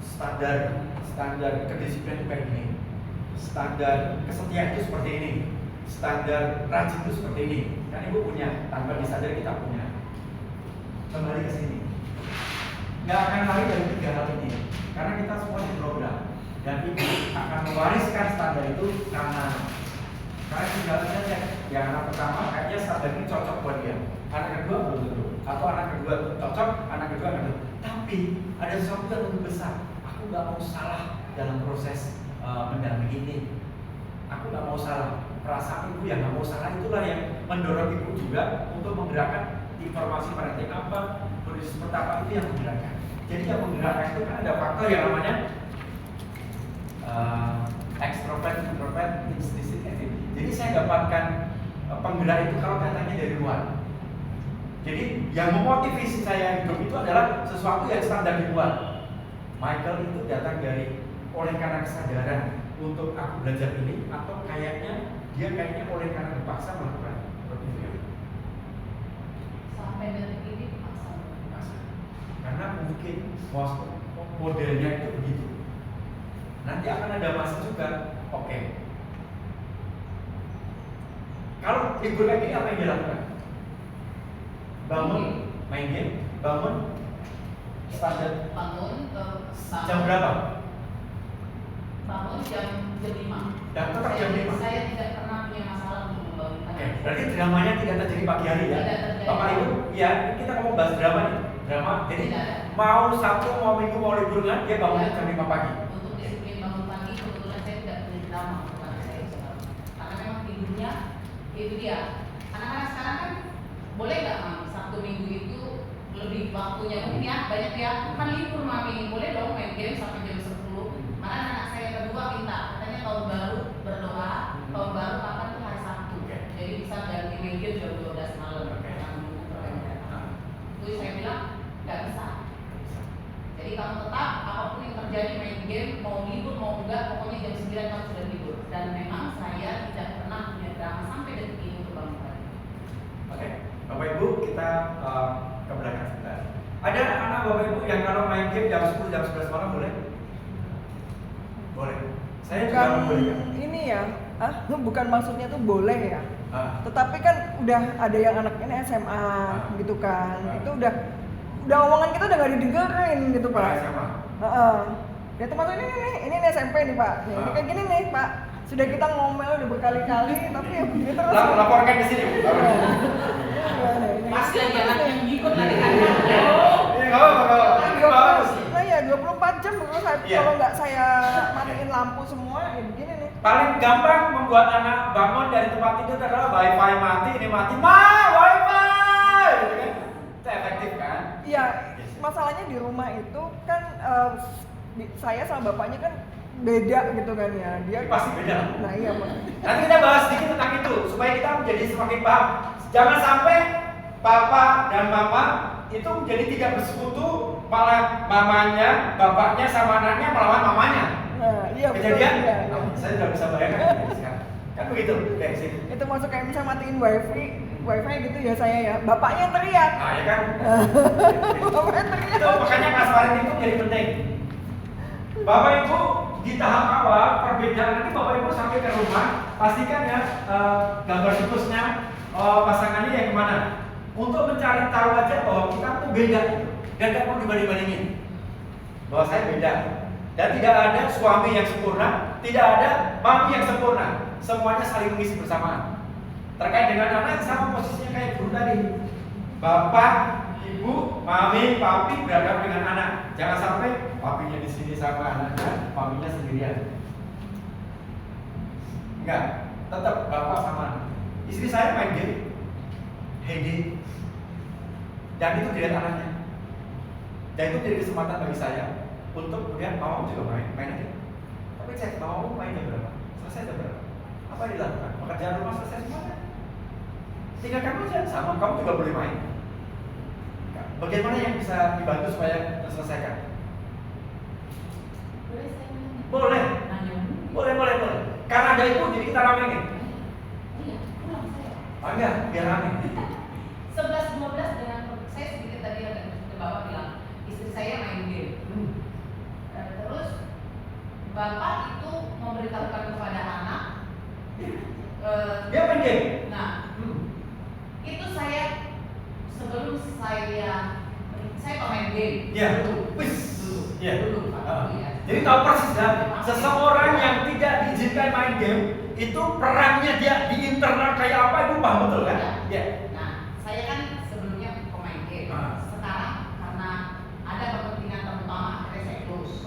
standar kedisiplinan kayak gini, standar kesetiaan itu seperti ini, standar rajin itu seperti ini. Kan ibu punya, tanpa disadari kita punya. Kembali ke sini, nggak akan lari dari 3 hal ini, karena kita semua diprogram dan ibu akan mewariskan standar itu karena tinggal saja yang anak pertama kayaknya standar ini cocok buat dia, anak kedua belum tentu, atau anak kedua cocok, anak kedua nggak tentu. Tapi ada sesuatu yang lebih besar. Aku nggak mau salah dalam proses mendampingi ini. Aku nggak mau salah. Perasaan ibu yang nggak mau salah itulah yang mendorong ibu juga untuk menggerakkan informasi parenting apa, kondisi seperti apa, itu yang menggerakkan. Jadi yang menggerakkan itu kan ada faktor yang namanya extrovert, introvert, implicit attitude. Jadi saya dapatkan penggerak itu kalau datangnya dari luar. Jadi yang memotivasi saya hidup itu adalah sesuatu yang standar di luar. Michael itu datang dari oleh karena kesadaran untuk aku belajar ini, atau dia kayaknya oleh karena dipaksa melakukan seperti itu. Sampai detik ini dipaksa. Karena mungkin modelnya itu begitu. Nanti akan ada masa juga, oke. Kalau libur kayak gini apa yang dilakukan? Bangun, main game, bangun, standar. Bangun Jam berapa? Bangun jam 5. Dan tetap jam 5. Saya tidak pernah punya masalah untuk membangunkan. Oke, berarti dramanya tidak terjadi pagi hari ya? Tidak terjadi. Bapak Ibu, ya kita ngomong bahas drama nih. Drama, jadi Tidak ada. mau Sabtu, mau Minggu, mau libur kan, dia bangunnya jam 5 pagi. Untuk disiplin bangun pagi kebetulan saya tidak punya drama untuk anak saya sekarang. Karena memang tidurnya itu dia. Anak-anak sekarang kan boleh nggak Mami Sabtu Minggu itu lebih waktunya mungkin ya banyak ya kan libur Mami, boleh dong main game sampai jam 10. Malah anak saya kedua minta katanya tahun baru berdoa, tahun baru kapan tuh hari Sabtu. Jadi bisa ganti main game jam 12 malam. Jangan menunggu perayaan. Terus saya bilang nggak bisa. Jadi kamu tetap apapun yang terjadi main game, mau libur mau enggak, pokoknya jam 9 kamu sudah libur. Dan memang saya tidak pernah punya drama sampai detik ini untuk bangun pagi. Oke, Bapak Ibu kita ke belakang sebentar. Ada anak Bapak Ibu yang kalau main game jam 10, jam 11 malam boleh? Boleh. Saya juga Bukan membolehkan. ini ya, bukan maksudnya tuh boleh ya. Ah. Tetapi kan udah ada yang anaknya SMA gitu kan. Itu udah omongan kita udah gak didengerin gitu Pak. SMA. Ya termasuk ini SMP nih Pak. Nih, ini kayak gini nih Pak. Sudah kita ngomel udah berkali-kali tapi ya begini terus. Laporkan ke sini. Pasti ada anak yang ngikut lagi kan. Ini nggak apa-apa. Nah ya 24 jam kalau Iya. kalau nggak saya matiin lampu semua ya begini nih. Paling gampang membuat anak bangun dari tempat tidur adalah wifi mati, ini mati, wifi, gitu kan? Itu efektif kan? Iya, masalahnya di rumah itu kan saya sama bapaknya kan beda gitu kan ya. Dia Pasti beda. Nah iya Pak. Nanti kita bahas sedikit tentang itu supaya kita menjadi semakin paham. Jangan sampai papa dan mama itu menjadi tidak bersekutu, malah mamanya, bapaknya sama anaknya melawan mamanya. Nah, iya betul. Kejadian? Iya. Saya tidak bisa bayangkan sekarang. Kan begitu, oke sini. Itu masuk kayak misalnya matiin wifi gitu ya saya ya. Bapaknya yang teriak. Nah ya kan. Bapaknya teriak. Itu makanya kelas parenting itu jadi penting. Bapak Ibu di tahap awal perbedaan nanti Bapak Ibu sampai ke rumah pastikan ya gambar situsnya pasangannya yang kemana untuk mencari tahu aja bahwa kita tuh beda gitu. Dan tidak perlu dibanding-bandingin bahwa saya beda dan tidak ada suami yang sempurna, tidak ada mami yang sempurna, semuanya saling mengisi bersamaan. Terkait dengan anak sama posisinya kayak guru tadi, bapak, ibu, mami, papi berhadapan dengan anak. Jangan sampai papinya di sini sama anaknya, maminya sendirian. Enggak, tetap bapak sama anak. Istri saya main game, Heidi, dan itu dilihat anaknya. Dan itu jadi kesempatan bagi saya untuk kemudian mau juga main aja. Tapi cek mau main jam berapa, selesai jam berapa, apa yang dilakukan, pekerjaan rumah selesai semuanya. Tinggal kamu aja sama, kamu juga boleh main. Bagaimana yang bisa dibantu supaya terselesaikan? Boleh saya nanya? Boleh, Nanya. boleh. Karena ada itu jadi kita ramein. Iya, kurang saya. Enggak, biar rame. 11-12 dengan saya sedikit tadi ada ke bapak bilang istri saya main game. Terus bapak itu memberitahukan kepada anak Dia main game. nah itu saya sebelum saya pemain game Iya. dulu. Wis. Iya. Dulu, Pak. Iya. Jadi tahu persis ya, seseorang yang tidak diizinkan main game itu perannya dia di internal kayak apa itu paham betul kan? Iya. Nah, saya kan sebelumnya pemain game. Ah. Sekarang karena ada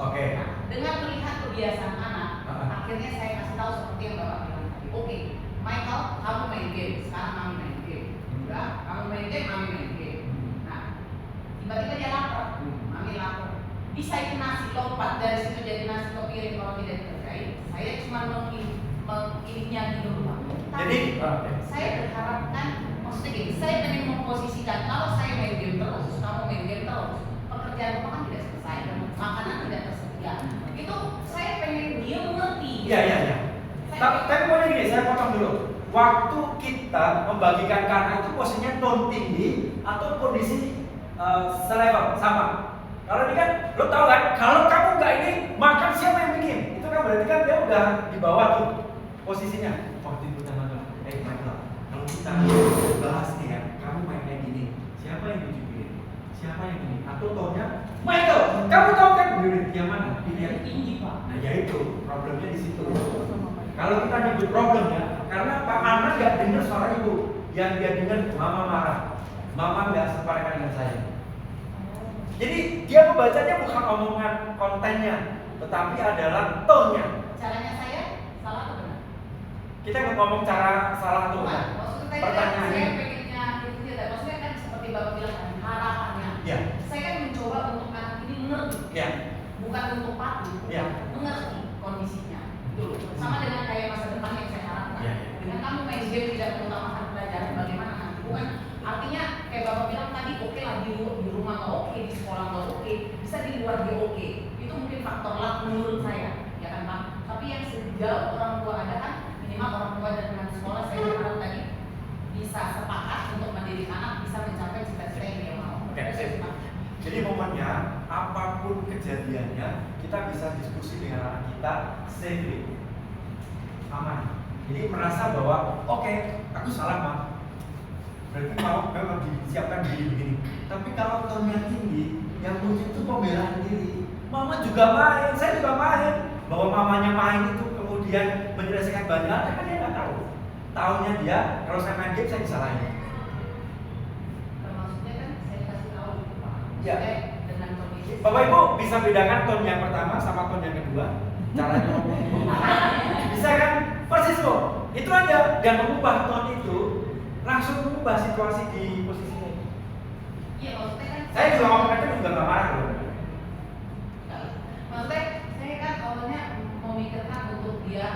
Oke. Nah, dengan melihat kebiasaan anak, Ah. akhirnya saya kasih tahu seperti yang Bapak bilang tadi. Oke, Michael, kamu main game. Sekarang kami main game. Udah, kamu main game, kami main game. Nah, tiba-tiba dia lapar. Mami lapar. Bisa itu nasi lompat dari situ jadi nasi ke piring kalau tidak dikerjain. Saya cuma mengininya di rumah. Jadi, Tapi saya berharapkan, maksudnya gini, saya ingin memposisikan kalau saya main game terus, kamu main game terus, pekerjaan rumah kan tidak selesai, makanan tidak tersedia. Itu saya pengen dia mengerti. iya. Tapi pokoknya gini, saya potong dulu. Waktu kita membagikan karena itu posisinya tone tinggi atau kondisi selevel sama. Kalau ini kan, lo tau kan, kalau kamu nggak ini makan siapa yang bikin? Itu kan berarti kan dia udah di bawah tuh posisinya. Waktu itu teman-teman, Michael, kalau kita bahas nih ya, kamu main kayak gini, siapa yang bikin? Siapa yang ini? Atau tone-nya, Michael, kamu tahu kan? Yang mana? Pilihan Tinggi Pak. Nah ya itu, problemnya di situ. Kalau kita nyebut problemnya, karena Pak anak nggak dengar suara ibu, yang dia dengar mama marah, mama nggak sepakat dengan saya. Jadi dia membacanya bukan omongan kontennya, tetapi adalah tone-nya. Caranya saya salah atau benar? Kita nggak ngomong cara salah atau benar. Maksudnya tadi Pertanyaannya. saya pengennya itu tidak, maksudnya kan seperti Bapak bilang kan, harapannya. Ya. Saya kan mencoba untuk anak ini mengerti, Ya. bukan untuk patuh, Ya. mengerti kondisinya. Dulu. Sama dengan kayak masa depan yang saya harapkan. Ya. Dengan kamu main game tidak mengutamakan pelajaran, bagaimana nanti? Bukan artinya kayak Bapak bilang tadi, oke lah di rumah nggak oke, di sekolah nggak oke, bisa di luar dia oke. Itu mungkin faktor luck menurut saya, ya kan Pak? Tapi yang sejauh orang tua ada kan, minimal orang tua dan teman sekolah saya berharap tadi bisa sepakat untuk mendidik anak bisa mencapai cita-cita yang dia mau. Oke, sip. Jadi momennya, apapun kejadiannya, kita bisa diskusi dengan anak kita safely, aman. Jadi merasa bahwa, oke, aku salah Mak. Berarti mau memang disiapkan begini. Tapi kalau tone-nya tinggi, yang muncul itu pembelaan diri. Mama juga main, saya juga main. Bahwa mamanya main itu kemudian menyelesaikan banyak hal, kan dia nggak tahu. Tahunya dia, kalau saya main game saya disalahin. Termasuknya kan saya kasih tahu gitu Pak. Ya. Maksudnya dengan kondisi. Bapak Ibu bisa bedakan tone yang pertama sama tone yang kedua? Caranya ngomong Ibu. Bisa kan? Persis kok. Itu aja. Dan mengubah tone itu langsung mengubah situasi di posisinya. Iya, maksudnya kan Saya juga ngomong itu juga nggak marah loh. maksudnya saya kan awalnya memikirkan untuk dia,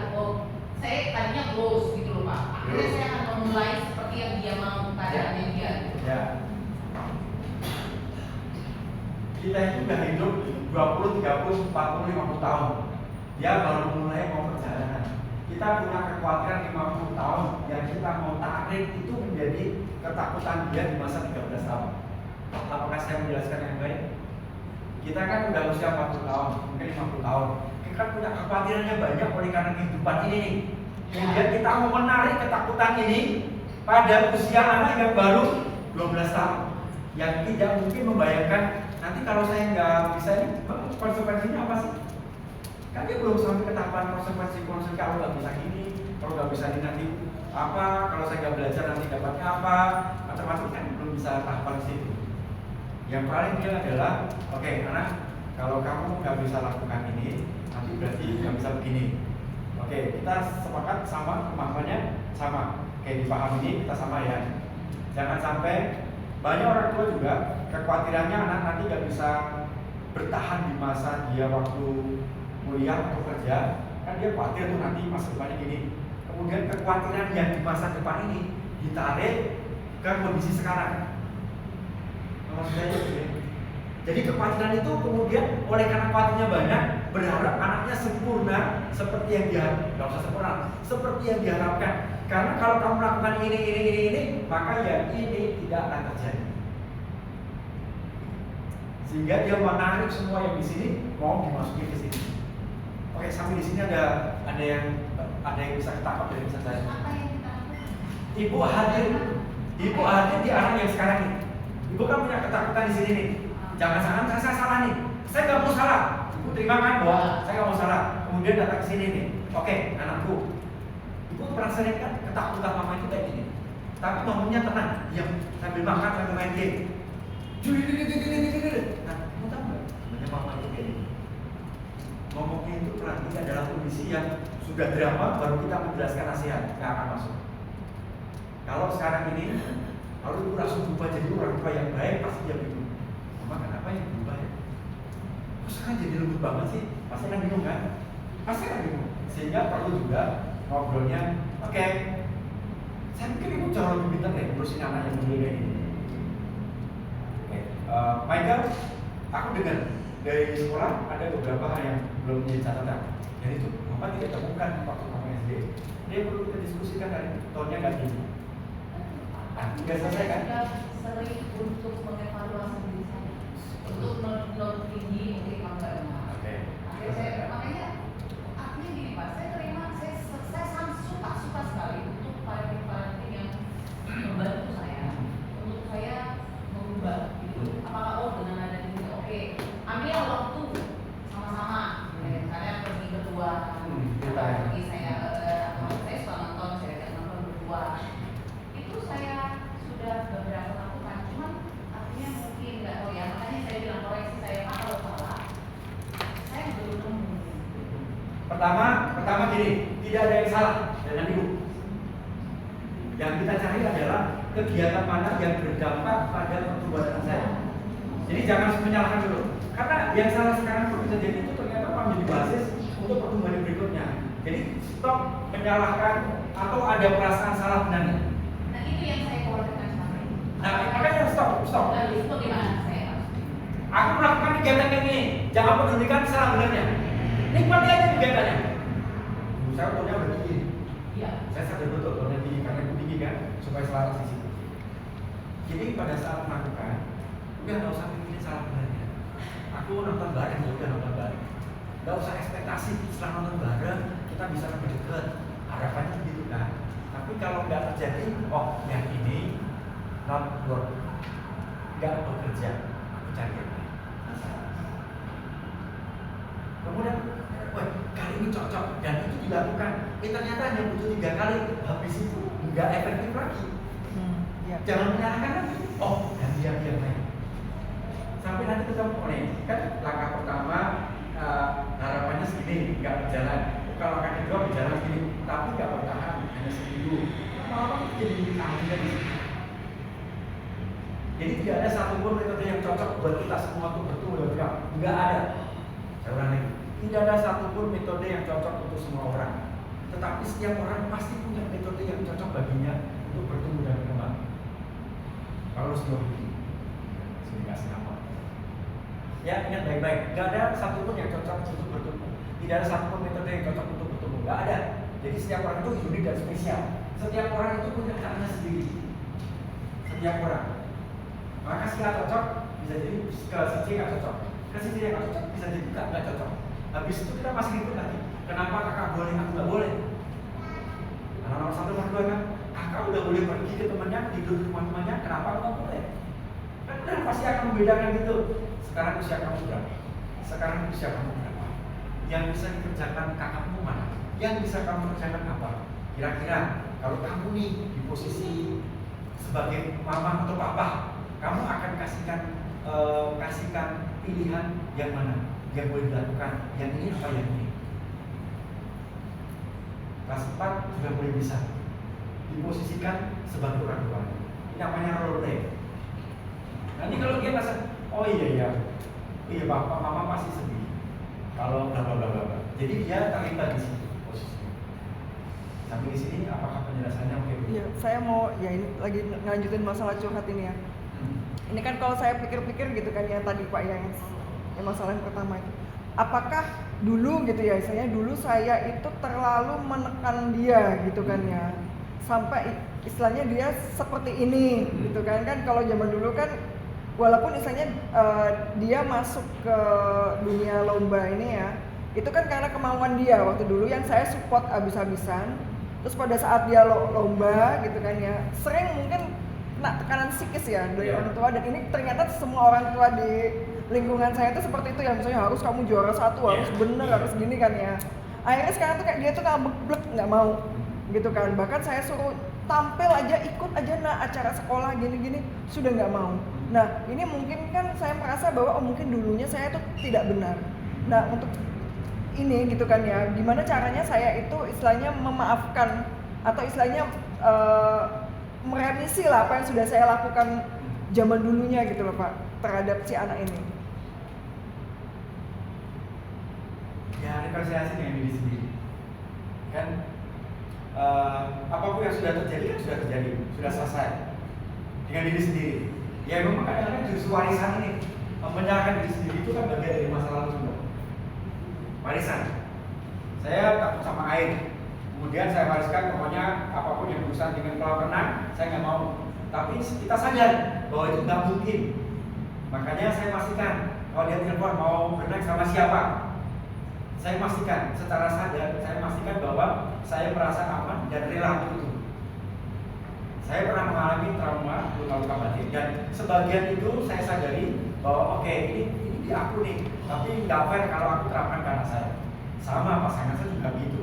saya tadinya close gitu loh Pak. Akhirnya saya akan memulai seperti yang dia mau, keadaannya dia gitu. Ya. Kita itu udah hidup 20, 30, 40, 50 tahun. Dia baru mulai mau perjalanan. Kita punya kekhawatiran 50 tahun yang kita mau tarik itu menjadi ketakutan dia di masa 13 tahun. Apakah saya menjelaskan yang baik? Kita kan udah usia 40 tahun, mungkin 50 tahun. Kita kan punya kekhawatirannya banyak oleh karena kehidupan ini nih. Kemudian kita mau menarik ketakutan ini pada usia anak yang baru 12 tahun, yang tidak mungkin membayangkan nanti kalau saya nggak bisa ini konsekuensinya apa sih? Kan dia belum sampai ke tahapan konsekuensi kalau nggak bisa ini, kalau nggak bisa ini nanti apa, kalau saya nggak belajar nanti dapatnya apa, macam-macam kan belum bisa tahapan situ. Yang paling real adalah, oke, anak, kalau kamu nggak bisa lakukan ini, nanti berarti nggak bisa begini. Oke, kita sepakat sama kemampuannya sama. Oke, dipahami ini kita sama ya. Jangan sampai banyak orang tua juga kekhawatirannya anak nanti nggak bisa bertahan di masa dia waktu kuliah atau kerja, kan dia khawatir tuh nanti masa depannya gini. Kemudian kekhawatiran yang di masa depan ini ditarik ke kondisi sekarang. Maksud saya gitu. Jadi kekhawatiran itu kemudian oleh karena khawatirnya banyak, berharap anaknya sempurna seperti yang diharapkan. Gak usah sempurna, seperti yang diharapkan. Karena kalau kamu melakukan ini, maka ya ini tidak akan terjadi. Sehingga dia menarik semua yang di sini mau dimasukin ke sini. Oke, sampai di sini ada yang bisa ketangkap dari pesan saya. Apa yang kita lakukan? Ibu hadir di anak yang sekarang ini. Ibu kan punya ketakutan di sini nih. Jangan-jangan saya salah nih. Saya nggak mau salah. Ibu terima kan bahwa saya nggak mau salah. Kemudian datang ke sini nih. Oke, anakku. Ibu pernah sering kan ketakutan mama itu kayak gini. Tapi mamanya tenang, diam sambil makan sambil main game. Nah, kamu tahu nggak? Sebenarnya mama itu kayak gini. nanti adalah kondisi yang sudah drama, baru kita menjelaskan nasihat, nggak akan masuk. Kalau sekarang ini, kalau ibu langsung berubah jadi orang tua yang baik, pasti dia bingung. Mama kenapa yang berubah ya? Kok sekarang jadi lembut banget sih? Pasti kan bingung kan? Pasti kan bingung. Sehingga perlu juga ngobrolnya, oke, saya pikir ibu jauh lebih pintar deh ngurusin anaknya begini kayak gini. Oke, Michael, aku dengar dari sekolah ada beberapa hal yang belum menjadi catatan. Dan itu mama tidak temukan waktu kamu SD. Ini perlu kita diskusikan dari tonnya nggak tinggi. Nah, nggak selesai kan? Saya sering untuk mengevaluasi diri saya, untuk non tinggi mungkin kamu nggak dengar. Oke. Akhirnya saya makanya artinya gini Pak, saya terima, saya sangat suka sekali untuk parenting yang membantu saya, untuk saya mengubah gitu. Apakah dengan ada di sini, oke, ambil waktu sama-sama, kalian pergi berdua, pergi saya suka nonton, saya ajak nonton berdua. Itu saya sudah beberapa lakukan, cuman artinya mungkin nggak tahu ya, makanya saya bilang koreksi saya Pak kalau salah, saya belum nemu. Pertama gini, tidak ada yang salah dengan ibu. Yang kita cari adalah kegiatan mana yang berdampak pada pertumbuhan saya. Jadi jangan menyalahkan dulu. Karena yang salah sekarang itu bisa jadi itu ternyata menjadi basis untuk pertumbuhan berikutnya. Jadi stop menyalahkan atau ada perasaan salah benarnya. Nah itu yang saya khawatirkan selama ini. Nah makanya stop. Lalu itu gimana saya harus? Aku melakukan kegiatan ini, jangan pedulikan salah benarnya. Nikmati aja kegiatannya. Saya tonnya udah tinggi. Iya. Saya sadar betul tonnya tinggi karena itu tinggi kan, supaya selaras di situ. Jadi pada saat melakukan, udah nggak usah mikirin salah benarnya. Aku nonton bareng, ya udah nonton bareng. Nggak usah ekspektasi setelah nonton bareng kita bisa lebih dekat. Harapannya begitu kan. Tapi kalau nggak terjadi, oh yang ini not work, nggak bekerja, aku cari yang lain. Kemudian, kali ini cocok dan itu dilakukan. Ternyata hanya butuh 3 kali, habis itu nggak efektif lagi. Jangan menyalahkan lagi. Oh, dan dia lain. Sampai nanti ketemu nih, kan langkah pertama harapannya segini, nggak berjalan. Kalau langkah kedua berjalan segini, tapi nggak bertahan hanya seminggu. Malah jadi tanggung di sini. Jadi tidak ada satupun metode yang cocok buat kita semua untuk bertemu dengan Tuhan. Nggak ada. Saya ulang lagi. Tidak ada satupun metode yang cocok untuk semua orang. Tetapi setiap orang pasti punya metode yang cocok baginya untuk bertumbuh dan berkembang. Paulus bilang, saya kasih nama. Ya, ingat baik-baik. Tidak ada satupun yang cocok untuk bertumbuh. Tidak ada satupun metode yang cocok untuk bertumbuh. Tidak ada. Jadi setiap orang itu unik dan spesial. Setiap orang itu punya caranya sendiri. Setiap orang. Maka si A cocok bisa jadi ke si C nggak cocok. Ke si C nggak cocok bisa jadi nggak cocok. Habis itu kita masih ribut lagi. Kenapa kakak boleh, aku nggak boleh? Karena nomor 1 nomor 2 kan, kakak udah boleh pergi ke temannya, tidur di rumah temannya, kenapa aku nggak boleh? Kan udah pasti akan membedakan gitu. Sekarang usia kamu berapa? Sekarang usia kamu berapa? Yang bisa dikerjakan kakakmu mana? Yang bisa kamu kerjakan apa? Kira-kira kalau kamu nih di posisi sebagai mama atau papa, kamu akan kasihkan pilihan yang mana? Yang boleh dilakukan, yang ini apa yang ini? Kelas 4 sudah boleh bisa diposisikan sebagai orang tua. Ini namanya role play. Nanti kalau dia merasa, oh iya papa mama pasti sedih kalau bla bla bla bla. Jadi dia terlibat di situ posisinya. Sampai di sini apakah penjelasannya oke? Iya, saya mau ya ini lagi ngelanjutin masalah curhat ini ya. Ini kan kalau saya pikir-pikir gitu kan ya tadi Pak yang masalah yang pertama itu. Apakah dulu gitu ya, istilahnya dulu saya itu terlalu menekan dia gitu kan ya. Sampai istilahnya dia seperti ini gitu kan. Kan kalau zaman dulu kan walaupun istilahnya dia masuk ke dunia lomba ini ya, itu kan karena kemauan dia waktu dulu yang saya support abis-abisan. Terus pada saat dia lomba gitu kan ya, sering mungkin kena tekanan psikis ya dari orang tua, dan ini ternyata semua orang tua di lingkungan saya itu seperti itu ya, misalnya harus kamu juara 1, harus bener, harus gini kan ya. Akhirnya sekarang tuh kayak dia tuh ngambek-blek, nggak mau gitu kan. Bahkan saya suruh tampil aja, ikut aja acara sekolah gini-gini, sudah nggak mau. Nah ini mungkin kan saya merasa bahwa mungkin dulunya saya tuh tidak benar. Nah untuk ini gitu kan ya, gimana caranya saya itu istilahnya memaafkan atau istilahnya meremisi lah apa yang sudah saya lakukan zaman dulunya gitu loh Pak terhadap si anak ini. Ya rekonsiliasi dengan diri sendiri kan, apapun yang sudah terjadi kan sudah terjadi, sudah selesai dengan diri sendiri. Ya memang kadang-kadang justru warisan ini menyalahkan diri sendiri itu kan bagian dari masa lalu juga. Warisan, saya takut sama air, kemudian saya wariskan pokoknya apapun yang berurusan dengan kolam renang saya nggak mau. Tapi kita sadar bahwa itu nggak mungkin, makanya saya pastikan kalau dia telepon mau berenang sama siapa, saya pastikan secara sadar, saya pastikan bahwa saya merasa aman dan rela untuk itu. Saya pernah mengalami trauma luka-luka batin dan sebagian itu saya sadari bahwa oke, ini di aku nih, tapi nggak fair kalau aku terapkan ke anak saya. Sama pasangan saya juga gitu.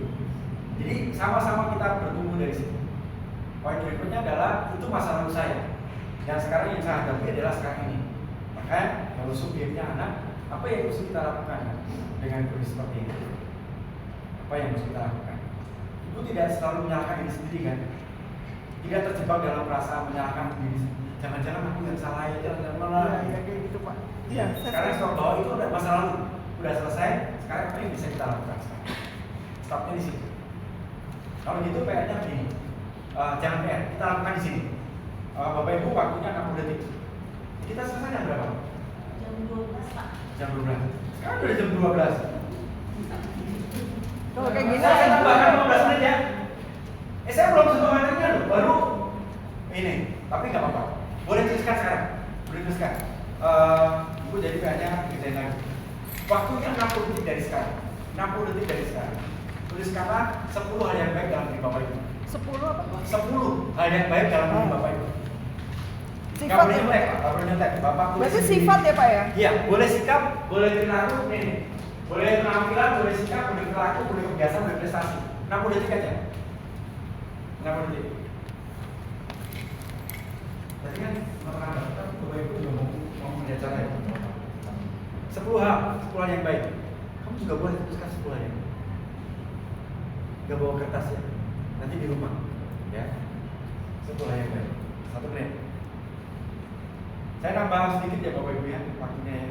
Jadi sama-sama kita bertumbuh dari situ. Poin berikutnya adalah itu masa lalu saya. Dan sekarang yang saya hadapi adalah sekarang ini. Maka kalau subjeknya anak, apa yang harus kita lakukan dengan kondisi seperti ini? Apa yang harus kita lakukan? Ibu tidak selalu menyalahkan diri sendiri kan? Tidak terjebak dalam perasaan menyalahkan diri. Jangan-jangan aku yang salah ya, jangan-jangan. Ya kayak gitu Pak. Iya, sekarang stop bahwa itu udah masa lalu, udah selesai. Sekarang apa yang bisa kita lakukan sekarang? Stopnya di situ. Kalau gitu PR-nya begini, jangan PR, kita lakukan di sini. Bapak Ibu waktunya 60 detik. Kita selesai jam berapa? Jam 12 Pak. Jam 12. Sekarang udah jam 12. Kalau kayak gini Saya tambahkan 15 menit ya. Saya belum sentuh materinya loh, baru ini. Tapi nggak apa-apa. Boleh tuliskan sekarang. Boleh tuliskan. Ibu jadi PR-nya kerjain lagi. Waktunya 60 detik dari sekarang. 60 detik dari sekarang. Tuliskanlah 10 hal yang baik dalam diri Bapak Ibu. 10 apa? 10 hal yang baik dalam diri Bapak Ibu. Nggak Sifat boleh ya nyontek, Pak? Pak. Nggak boleh nyontek. Bapak tulis Berarti sendiri. sifat ya Pak ya? Iya, boleh sikap, boleh perilaku, nih. Boleh penampilan, boleh sikap, boleh perilaku, boleh kebiasaan, boleh prestasi. 60 detik aja. 60 detik. Tadi kan Bapak Ibu juga mau melihat cara ya. 10 hal yang baik. Kamu juga boleh tuliskan 10 hal yang baik. Gak bawa kertas ya, nanti di rumah ya. 10 hal yang baik. 1 menit. Saya nambah sedikit ya Bapak Ibu ya, waktunya ya.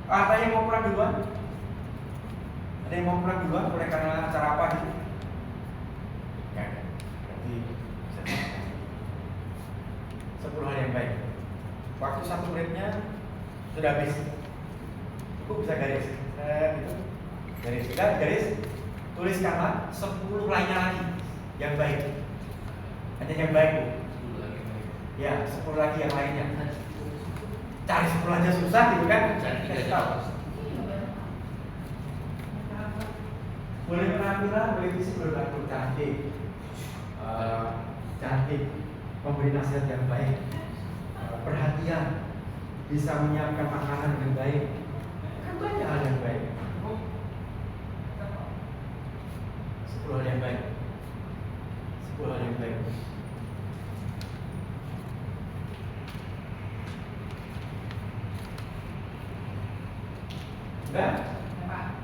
Ada yang mau pulang duluan? Ada yang mau pulang duluan oleh karena acara apa gitu? Ya, berarti bisa 10 hal yang baik. Waktu 1 menitnya sudah habis. Ibu bisa garis, gitu. Garis. Tuliskanlah 10 lainnya lagi yang baik. Hanya yang baik Bu. Ya, 10 lagi yang lainnya. Cari 10 aja susah gitu kan? Kasih tahu. Boleh penampilan, boleh fisik, boleh laku cantik, memberi nasihat yang baik, perhatian, bisa menyiapkan makanan yang baik. Kan banyak hal yang baik. 10 hal yang baik. 10 hal yang baik. Sudah?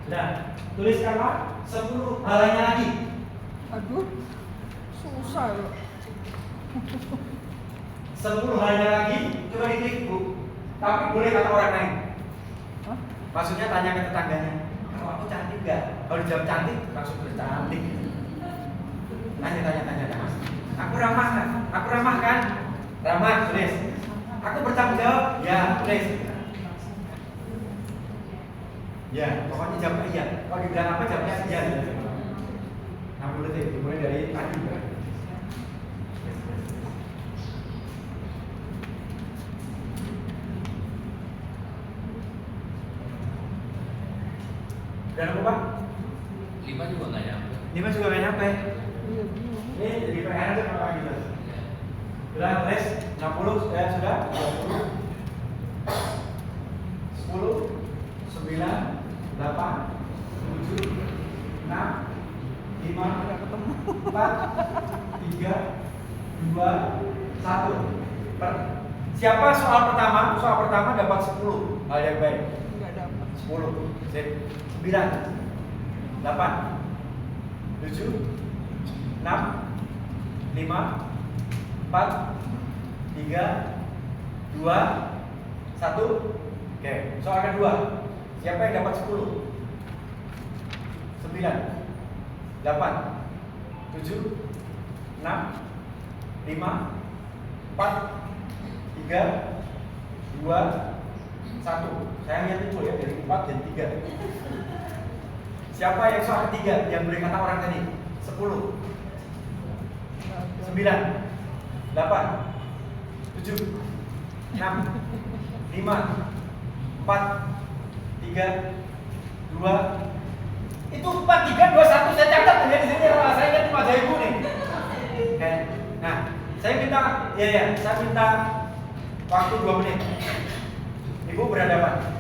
Sudah. Tuliskanlah 10 hal lainnya lagi. Aduh, susah loh. 10 halnya lagi, coba diklik Bu. Tapi boleh kata orang lain. Hah? Maksudnya tanya ke tetangganya, kalau aku cantik gak? Kalau dijawab cantik, langsung tulis cantik. Tanya. Aku ramah kan? Aku ramah kan? Ramah, tulis. Aku bertanggung jawab, ya tulis. Ya, pokoknya jawab iya. Kalau dibilang apa jawabnya iya. 60 detik, dimulai dari tadi. Udah nemu Pak? 5 juga nggak nyampe. 5 juga nggak nyampe. Ini jadi PR aja Pak gitu. Sudah tulis 60 sudah 20 10 9 8 7 6 5 4 3 2 1. Siapa soal pertama? Soal pertama dapat 10 hal yang baik. Enggak dapat. 10 sip. 9 8, 7, 6, 5, 4, 3, 2, 1. Oke, soal kedua. Siapa yang dapat 10? 9, 8, 7, 6, 5, 4, 3, 2, 1. Saya lihat itu ya, dari 4 dan 3. Siapa yang soal ketiga yang boleh kata orang tadi? 10, 9, 8, 7, 6, 5, 4, 3, 2. Itu 4, 3, 2, 1. Saya catat ya di sini. Saya ingat di wajah ibu nih. Oke. Nah, saya minta, saya minta waktu 2 menit. Ibu berhadapan.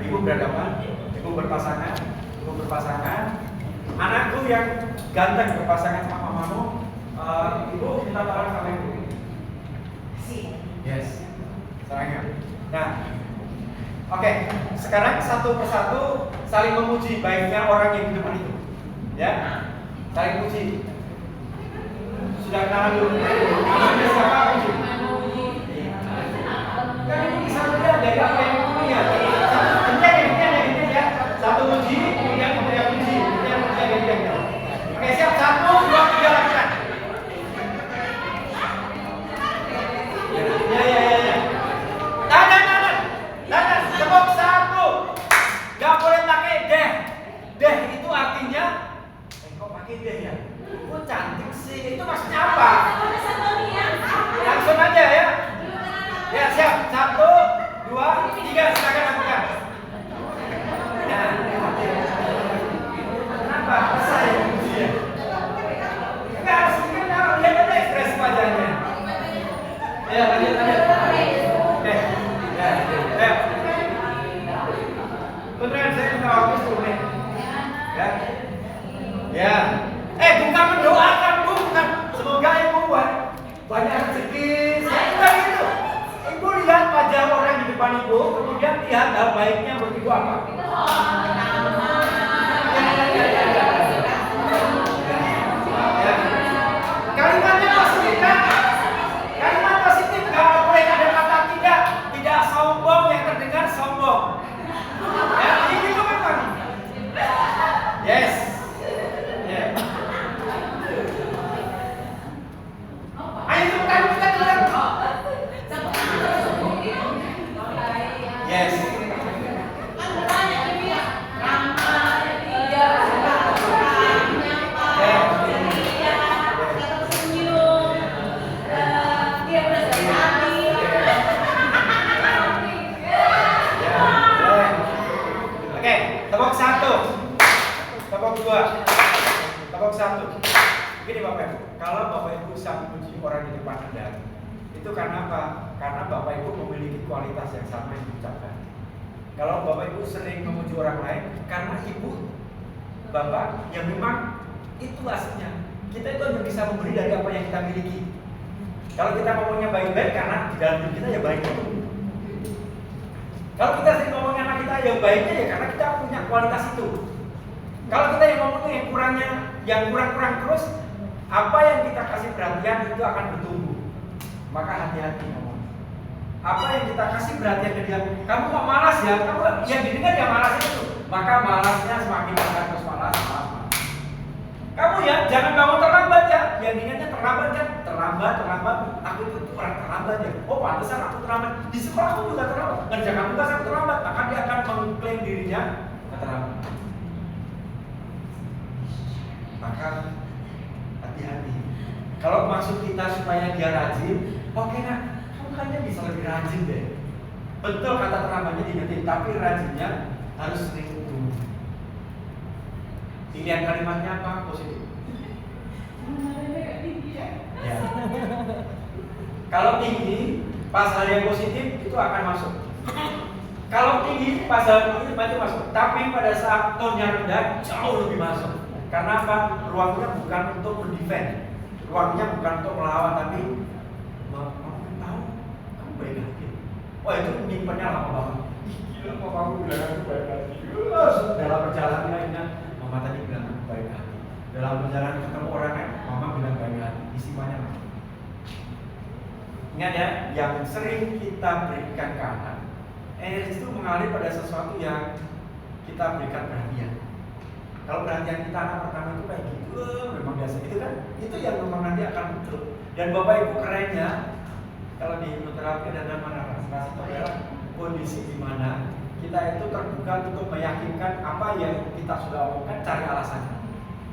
Ibu berpasangan. Anakku yang ganteng berpasangan sama mamamu. Ibu minta tolong sama ibu. Yes. Sayangnya. Nah, oke. Sekarang satu persatu saling memuji baiknya orang yang di depan itu. Ya, saling memuji. Sudah kenalan dulu. Namanya siapa? Kan bisa melihat dari apa yang punya. Satu muji, kemudian muji, kemudian. Oke, siap. 1, 2, 3 lakukan. Ya. Tangan. Tepuk 1. Gak boleh pakai deh. Deh itu artinya, kok pakai deh ya? Oh cantik sih. Itu maksudnya apa? Langsung aja ya. Ya siap. 1, 2, 3. Silakan lakukan. Nah, kenapa? Saya muji ya. Enggak harus kan lihat ada ekspresi wajahnya. Ya lanjut. Oke. Ya. Beneran saya minta waktu 10 menit. Ya. Bukan mendoakan, bukan. Semoga ibu banyak rezeki. Bukan itu. Ibu lihat wajah orang di depan ibu, kemudian lihat hal baiknya buat ibu apa? Kalimatnya positif kan? Kalimat positif nggak boleh ada kata tidak sombong yang terdengar sombong. Ya, ini itu memang. Yes. Yeah. Ayo kita keluar. Yes. Oke, tepuk 1, tepuk 2, tepuk 1. Begini Bapak Ibu, kalau Bapak Ibu bisa memuji orang di depan Anda, itu karena apa? Karena Bapak Ibu memiliki kualitas yang sama yang diucapkan. Kalau Bapak Ibu sering memuji orang lain, karena Ibu, Bapak, yang memang itu aslinya. Kita itu hanya bisa memberi dari apa yang kita miliki. Kalau kita ngomongnya baik-baik, karena di dalam diri kita ya baik itu. Kalau kita sering ngomongin anak kita yang baiknya ya karena kita punya kualitas itu. Kalau kita yang ngomongin yang kurangnya, yang kurang-kurang terus, apa yang kita kasih perhatian itu akan bertumbuh. Maka hati-hati ngomong. Apa yang kita kasih perhatian ke dia, kamu kok malas ya? Kamu yang didengar ya malas itu. Maka malasnya semakin terus malas. Kamu ya jangan bangun terlambat ya. Yang diingatnya terlambat kan? Terlambat. Aku itu orang terlambat ya. Oh pantesan aku terlambat. Di sekolah aku juga terlambat. Ngerjakan tugas aku terlambat. Maka dia akan mengklaim dirinya terlambat. Maka hati-hati. Kalau maksud kita supaya dia rajin, oke nak, kamu kayaknya bisa lebih rajin deh. Betul kata terlambatnya diingetin, tapi rajinnya harus sering dulu. Pilihan kalimatnya apa? Positif. Ya. Kalau tinggi, pas hal yang positif itu akan masuk. Kalau tinggi, pas hal positif itu masuk. Tapi pada saat tone-nya rendah, jauh lebih masuk. Karena apa? Ruangnya bukan untuk mendefend, ruangnya bukan untuk melawan, tapi mau tahu kamu baik hati. Wah itu menyimpannya lama banget. Gila, papaku bilang aku baik hati. Dalam perjalanan lainnya, mama tadi bilang aku baik hati. Dalam perjalanan ketemu orangnya, mama bilang baik hati. Isinya apa? Ingat ya, yang sering kita berikan ke anak, energi itu mengalir pada sesuatu yang kita berikan perhatian. Kalau perhatian kita anak pertama itu kayak gitu, memang biasa itu kan, itu yang memang nanti akan muncul. Dan Bapak Ibu kerennya, kalau di hipnoterapi dan narasi itu adalah kondisi di mana kita itu terbuka untuk meyakinkan apa yang kita sudah omongkan, cari alasannya.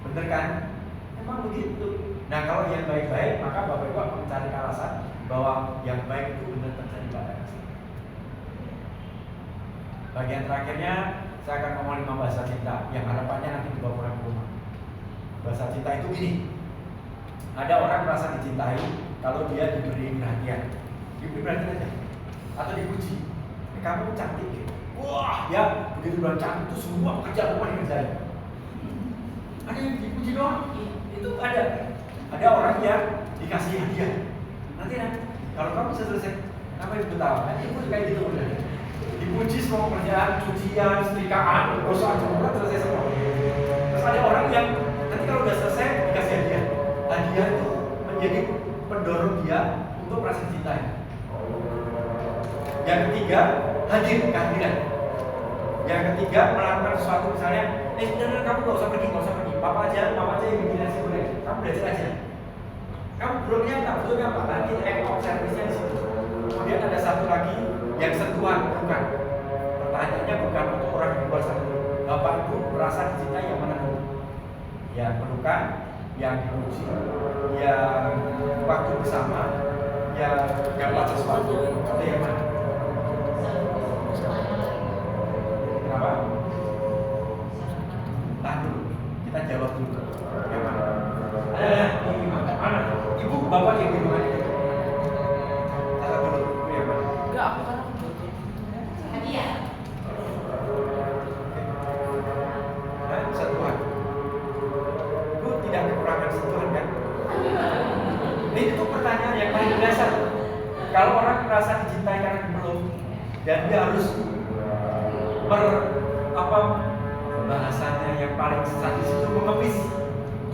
Bener kan? Memang begitu. Nah kalau yang baik-baik, maka Bapak Ibu akan mencari alasan bahwa yang baik itu benar terjadi pada kita. Bagian terakhirnya saya akan ngomong 5 bahasa cinta yang harapannya nanti dibawa pulang ke rumah. Bahasa cinta itu gini. Ada orang merasa dicintai kalau dia diberi perhatian. Diberi perhatian aja. Atau dipuji. Kamu cantik gitu. Wah, ya begitu bilang cantik itu semua pekerjaan rumah dikerjain. Ada yang dipuji doang. Itu ada. Ada orang yang dikasih hadiah. Nanti kalau kamu bisa selesai, kenapa itu tahu? Itu kayak gitu udah. Dipuji semua pekerjaan, cucian, setrikaan, gosok semua selesai semua. Terus ada orang yang nanti kalau udah selesai dikasih hadiah. Hadiah itu menjadi pendorong dia untuk merasa dicintai. Yang ketiga, hadir, kehadiran. Yang ketiga, melakukan sesuatu misalnya, bener kamu gak usah pergi. Papa aja yang bikin nasi goreng. Kamu belajar aja. Kamu belumnya apa? Nanti act of service-nya di situ. Kemudian ada satu lagi yang sentuhan, bukan. Pertanyaannya bukan untuk orang di luar sana. Bapak Ibu merasa dicintai yang mana dulu? Yang pelukan, yang dipuji, yang waktu bersama, yang dapat sesuatu. Itu yang mana? Kenapa? Tahan dulu. Kita jawab dulu. Yang mana? Mana? Ibu, bapak yang di mana? Tahan dulu. Itu yang mana? Enggak, aku kan Hadiah. Sentuhan. Ibu tidak kekurangan sentuhan kan? Itu pertanyaan yang paling dasar. Kalau orang merasa dicintai karena dipeluk dan dia harus bahasanya yang paling sadis itu mengemis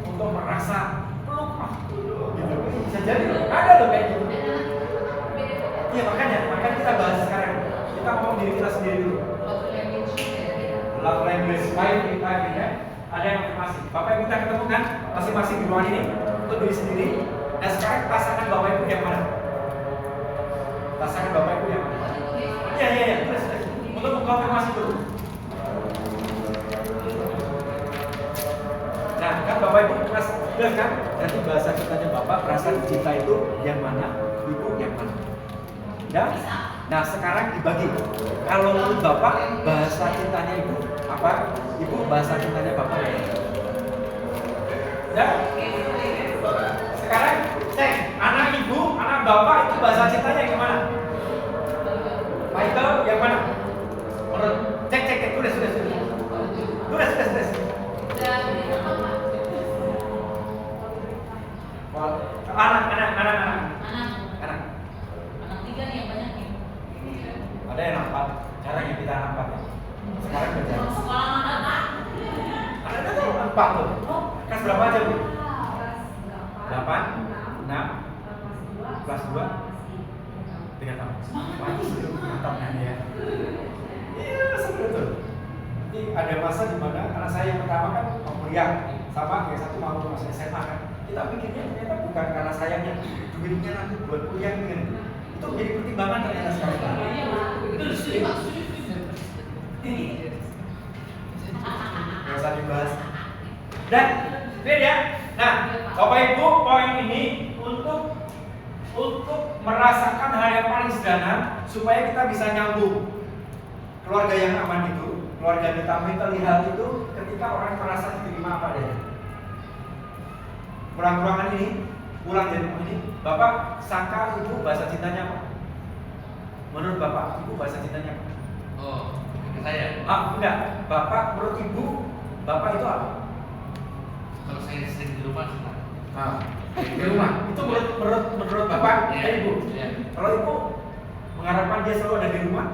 untuk merasa peluk gitu. Bisa jadi loh, ada loh kayak gitu. Iya makanya kita bahas sekarang. Kita ngomong diri kita sendiri dulu. Love language baik kita ya. Ada yang masih. Bapak Ibu kita ketemu kan masing-masing di ruangan ini untuk diri sendiri. Nah sekarang pasangan Bapak Ibu yang mana? Pasangan Bapak Ibu yang mana? Iya. Terus untuk mengkonfirmasi dulu. Nah kan Bapak Ibu kelas bilang kan nanti bahasa cintanya Bapak merasa dicinta itu yang mana? Ibu yang mana? Ya? Nah sekarang dibagi. Kalau menurut Bapak bahasa cintanya Ibu apa? Ibu bahasa cintanya Bapak ya? Ya? Sekarang cek anak Ibu, anak Bapak itu bahasa cintanya yang mana? Michael yang mana? Menurut cek tulis. Anak. Anak 3 nih yang banyak nih. Ada yang nampak, jarang yang kita nampak ya. Sekarang berjalan. Sekolah mana Pak? Ada tuh nampak tuh. Kelas berapa aja Bu? 8, 6, kelas 2, 3 tahun. Mantap sih, mantapnya ya. Iya, seru tuh. Nanti ada masa di mana anak saya yang pertama kan mau kuliah, sama yang satu mau masuk SMA kan. Kita pikirnya ternyata bukan karena sayangnya duitnya nanti buat kuliah kan. Itu menjadi pertimbangan ternyata sekarang. Nggak usah dibahas. Dan clear ya. Nah, Bapak Ibu poin ini untuk merasakan hal yang paling sederhana supaya kita bisa nyambung. Keluarga yang aman itu, keluarga kita terlihat itu ketika orang merasa diterima apa adanya. Pulang dari rumah ini, Bapak sangka Ibu bahasa cintanya apa? Menurut Bapak, Ibu bahasa cintanya apa? Oh, saya. Enggak. Bapak menurut Ibu, Bapak itu apa? Kalau saya sering di rumah senang. Di rumah. Itu menurut Bapak, Iya. Ibu. Iya. Kalau Ibu mengharapkan dia selalu ada di rumah?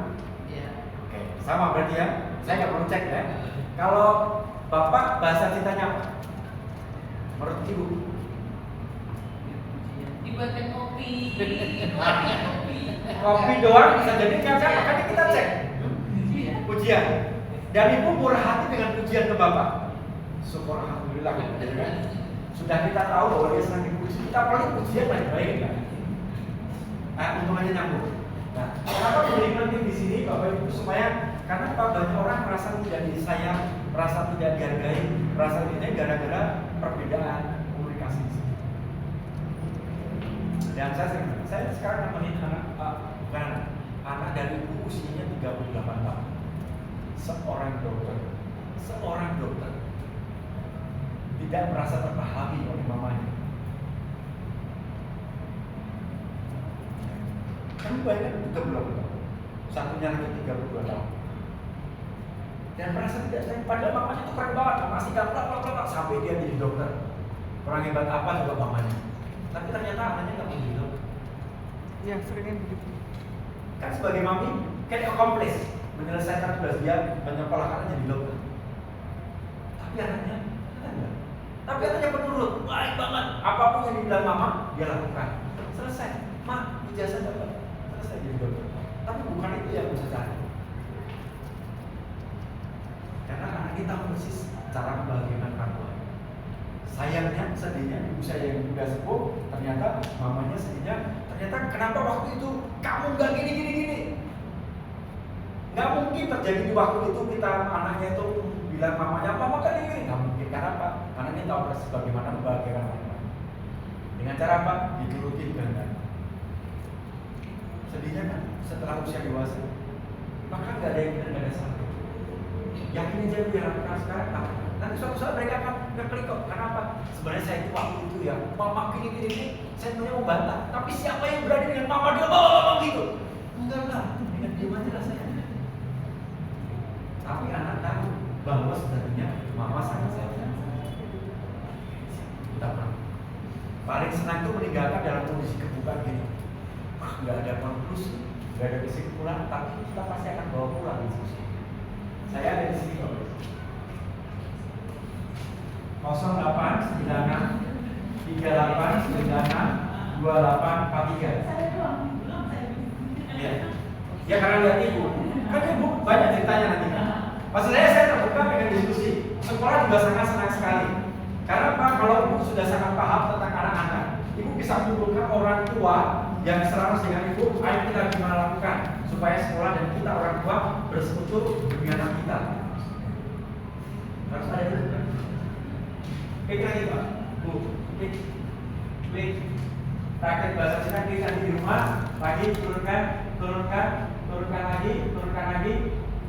Iya. Oke. Sama berarti ya? Saya nggak perlu cek ya. Kalau Bapak bahasa cintanya apa? Menurut Ibu? Dibuatkan kopi. Kopi doang bisa jadi nggak? Makanya kita cek. Pujian. Dan Ibu murah hati dengan pujian ke Bapak. Syukur alhamdulillah gitu kan. Sudah kita tahu bahwa dia senang dipuji, kita paling pujian baik-baik kan. Nah, untungannya nyambung. Nah, kenapa menjadi penting di sini Bapak Ibu supaya karena banyak orang merasa tidak disayang, merasa tidak dihargai, merasa tidak gara-gara perbedaan komunikasi di sini. Dan saya sekarang nemenin anak dari ibu usianya 38 tahun. Seorang dokter tidak merasa terpahami oleh mamanya. Kamu bayangkan 30 tahun, satunya lagi 32 tahun. Dan merasa tidak sayang, padahal mamanya itu keren banget, masih gampang sampai dia jadi dokter. Orang hebat apa juga mamanya. Tapi ternyata anaknya nggak mau jadi dokter. Ya, seringnya begitu. Kan sebagai mami, kayak accomplish menyelesaikan tugas dia menyekolahkan jadi dokter. Tapi anaknya enggak. Tapi anaknya penurut, baik banget. Apapun yang dibilang mama, dia lakukan. Selesai. Ma, ijazah dapat. Selesai jadi dokter. Tapi bukan itu yang bisa cari. Karena anak kita persis cara membahagiakan orang tua. Sayangnya, sedihnya, ibu saya yang sudah sepuh, ternyata mamanya sedihnya, ternyata kenapa waktu itu kamu nggak gini. Nggak mungkin terjadi di waktu itu kita anaknya itu bilang mamanya, mama kan ini. Nggak mungkin, karena apa? Anaknya tahu persis bagaimana membahagiakan orang tua. Dengan cara apa? Dituruti kehendak. Sedihnya kan setelah usia dewasa, maka nggak ada yang benar, nggak ada salah. Yakin aja dia lakukan sekarang, nanti suatu saat mereka akan ngeklik kok. Karena apa? Sebenarnya saya itu waktu itu ya, mama gini, saya sebenarnya mau bantah. Tapi siapa yang berani dengan mama dia gitu? Enggak lah, dengan diam aja lah saya. Tapi anak tahu bahwa sebenarnya mama sangat sayang. Tidak pernah. Paling senang itu meninggalkan dalam kondisi kebukaan gini. Nggak ada konklusi, nggak ada kesimpulan, tapi kita pasti akan bawa pulang diskusi. Saya ada di sini kok. 08 96 38 96 28 43. Ya. Ya karena lihat ibu, kan ibu banyak ceritanya nanti. Maksud saya terbuka dengan diskusi. Sekolah juga sangat senang sekali. Karena apa? Kalau ibu sudah sangat paham tentang anak-anak, ibu bisa mengumpulkan orang tua yang selaras dengan ibu. Ayo kita gimana lakukan supaya sekolah dan kita orang tua bersekutu demi anak kita. Harus ada itu. Klik lagi Pak, Bu, klik. Praktek bahasa Cina klik lagi di rumah, lagi turunkan lagi.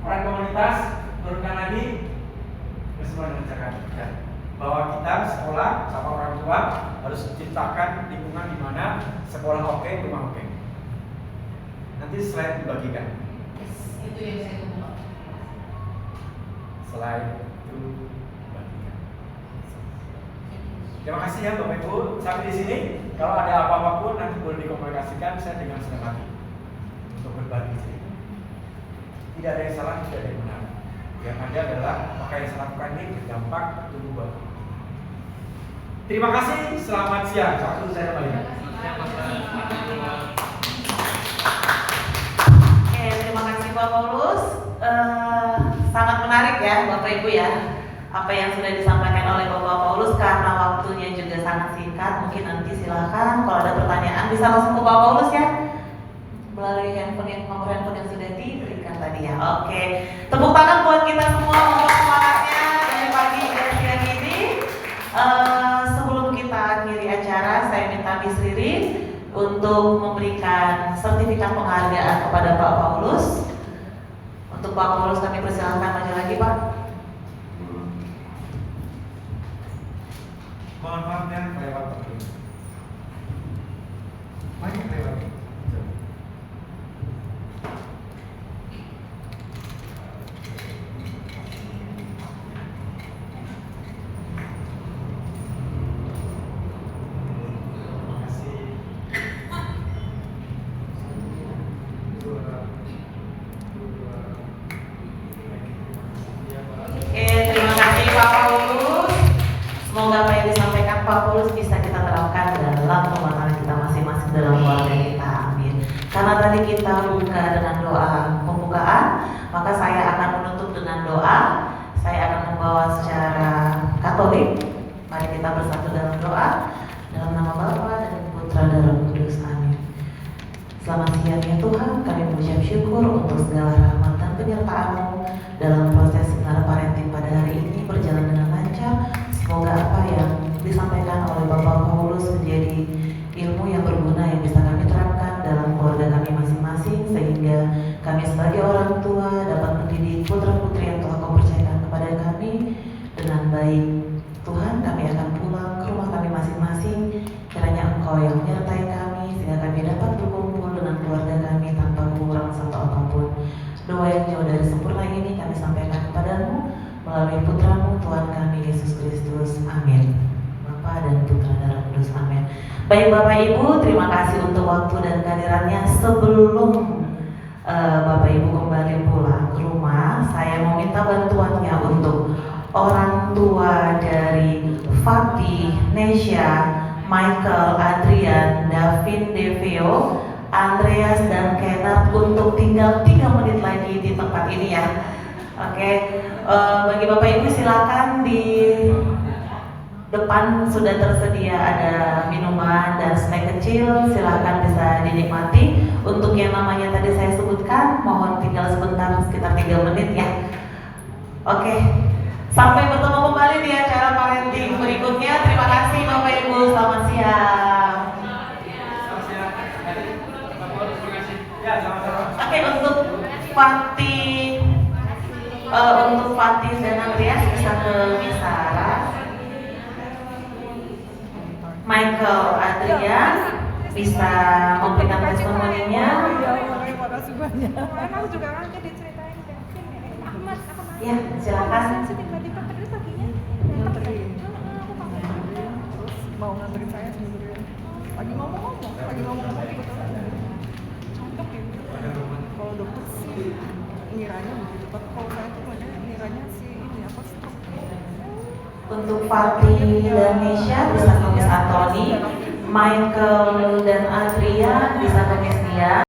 Orang komunitas turunkan lagi. Semua dilancarkan. Ya. Bahwa kita sekolah sama orang tua harus ciptakan lingkungan di mana sekolah oke, rumah oke. Nanti slide dibagikan. Yes, itu yang saya tunggu. Slide itu dibagikan. Terima kasih ya Bapak Ibu. Sampai di sini. Kalau ada apa-apa pun nanti boleh dikomunikasikan. Saya dengan senang hati untuk berbagi cerita. Tidak ada yang salah, tidak ada yang benar. Yang ada adalah apa yang saya lakukan ini berdampak tumbuh buat. Terima kasih. Selamat siang. Waktu saya kembali. Oke, terima kasih Pak Paulus. Sangat menarik ya Bapak Ibu ya, apa yang sudah disampaikan oleh Bapak Paulus. Karena waktunya juga sangat singkat, mungkin nanti silakan kalau ada pertanyaan bisa langsung ke Pak Paulus ya, melalui nomor handphone yang sudah diberikan tadi ya. Oke, tepuk tangan buat kita semua untuk semangatnya dari pagi dan siang ini. Sebelum kita akhiri acara, saya minta Miss Riri untuk memberikan sertifikat penghargaan kepada Pak Paulus. Untuk Pak Paulus kami persilahkan maju lagi Pak. Mohon maaf ya kelewat waktu. Banyak kelewat. Paulus bisa kita terapkan dalam rumah tangga kita masing-masing, dalam keluarga kita. Amin. Karena tadi kita buka dengan doa pembukaan, maka saya akan menutup dengan doa. Saya akan membawa secara Katolik. Mari kita bersatu dalam doa. Dalam nama Bapa dan Putra dan Roh Kudus. Amin. Selamat siang ya Tuhan, kami mengucap syukur untuk segala rahmat dan penyertaan-Mu dalam proses seminar parenting pada hari ini berjalan dengan lancar. Semoga apa yang disampaikan oleh Bapak Paulus menjadi ilmu yang berguna yang bisa kami terapkan dalam keluarga kami masing-masing, sehingga kami sebagai orang tua dapat mendidik putra-putri yang telah Kau percayakan kepada kami dengan baik. Tuhan, kami akan pulang ke rumah kami masing-masing. Kiranya Engkau yang menyertai kami sehingga kami dapat berkumpul dengan keluarga kami tanpa kurang satu apapun. Doa yang jauh dari sempurna ini kami sampaikan kepadamu melalui Putra-Mu Tuhan kami Yesus Kristus. Amin. Bapa dan Putra dan Roh Kudus. Amin. Baik Bapak Ibu, terima kasih untuk waktu dan kehadirannya. Sebelum Bapak Ibu kembali pulang ke rumah, saya mau minta bantuannya untuk orang tua dari Fatih, Nesha, Michael, Adrian, Davin, Deveo, Andreas, dan Kenneth untuk tinggal 3 menit lagi di tempat ini ya. Oke, bagi Bapak Ibu silakan di depan sudah tersedia ada minuman dan snack kecil, silakan bisa dinikmati. Untuk yang namanya tadi saya sebutkan, mohon tinggal sebentar sekitar 3 menit ya. Oke, sampai bertemu kembali di acara parenting berikutnya. Terima kasih Bapak Ibu, selamat siang. Oke, untuk Fatih dan Andreas bisa ke Misara. Michael, Adrian bisa memberikan testimoninya. Terima kasih banyak. Aku juga kaget diceritain Ahmad, Ya, silakan. tiba-tiba terus kakinya Terus mau nganterin saya sendirian. Lagi ngomong-ngomong kebetulan. Cocok ya. Kalau dokter sih ngiranya begitu, tapi kalau saya tuh ngiranya sih ini apa stroke. Untuk Fatih dan Nesha bisa ke Miss Antoni, Michael dan Adrian bisa ke Miss Dia.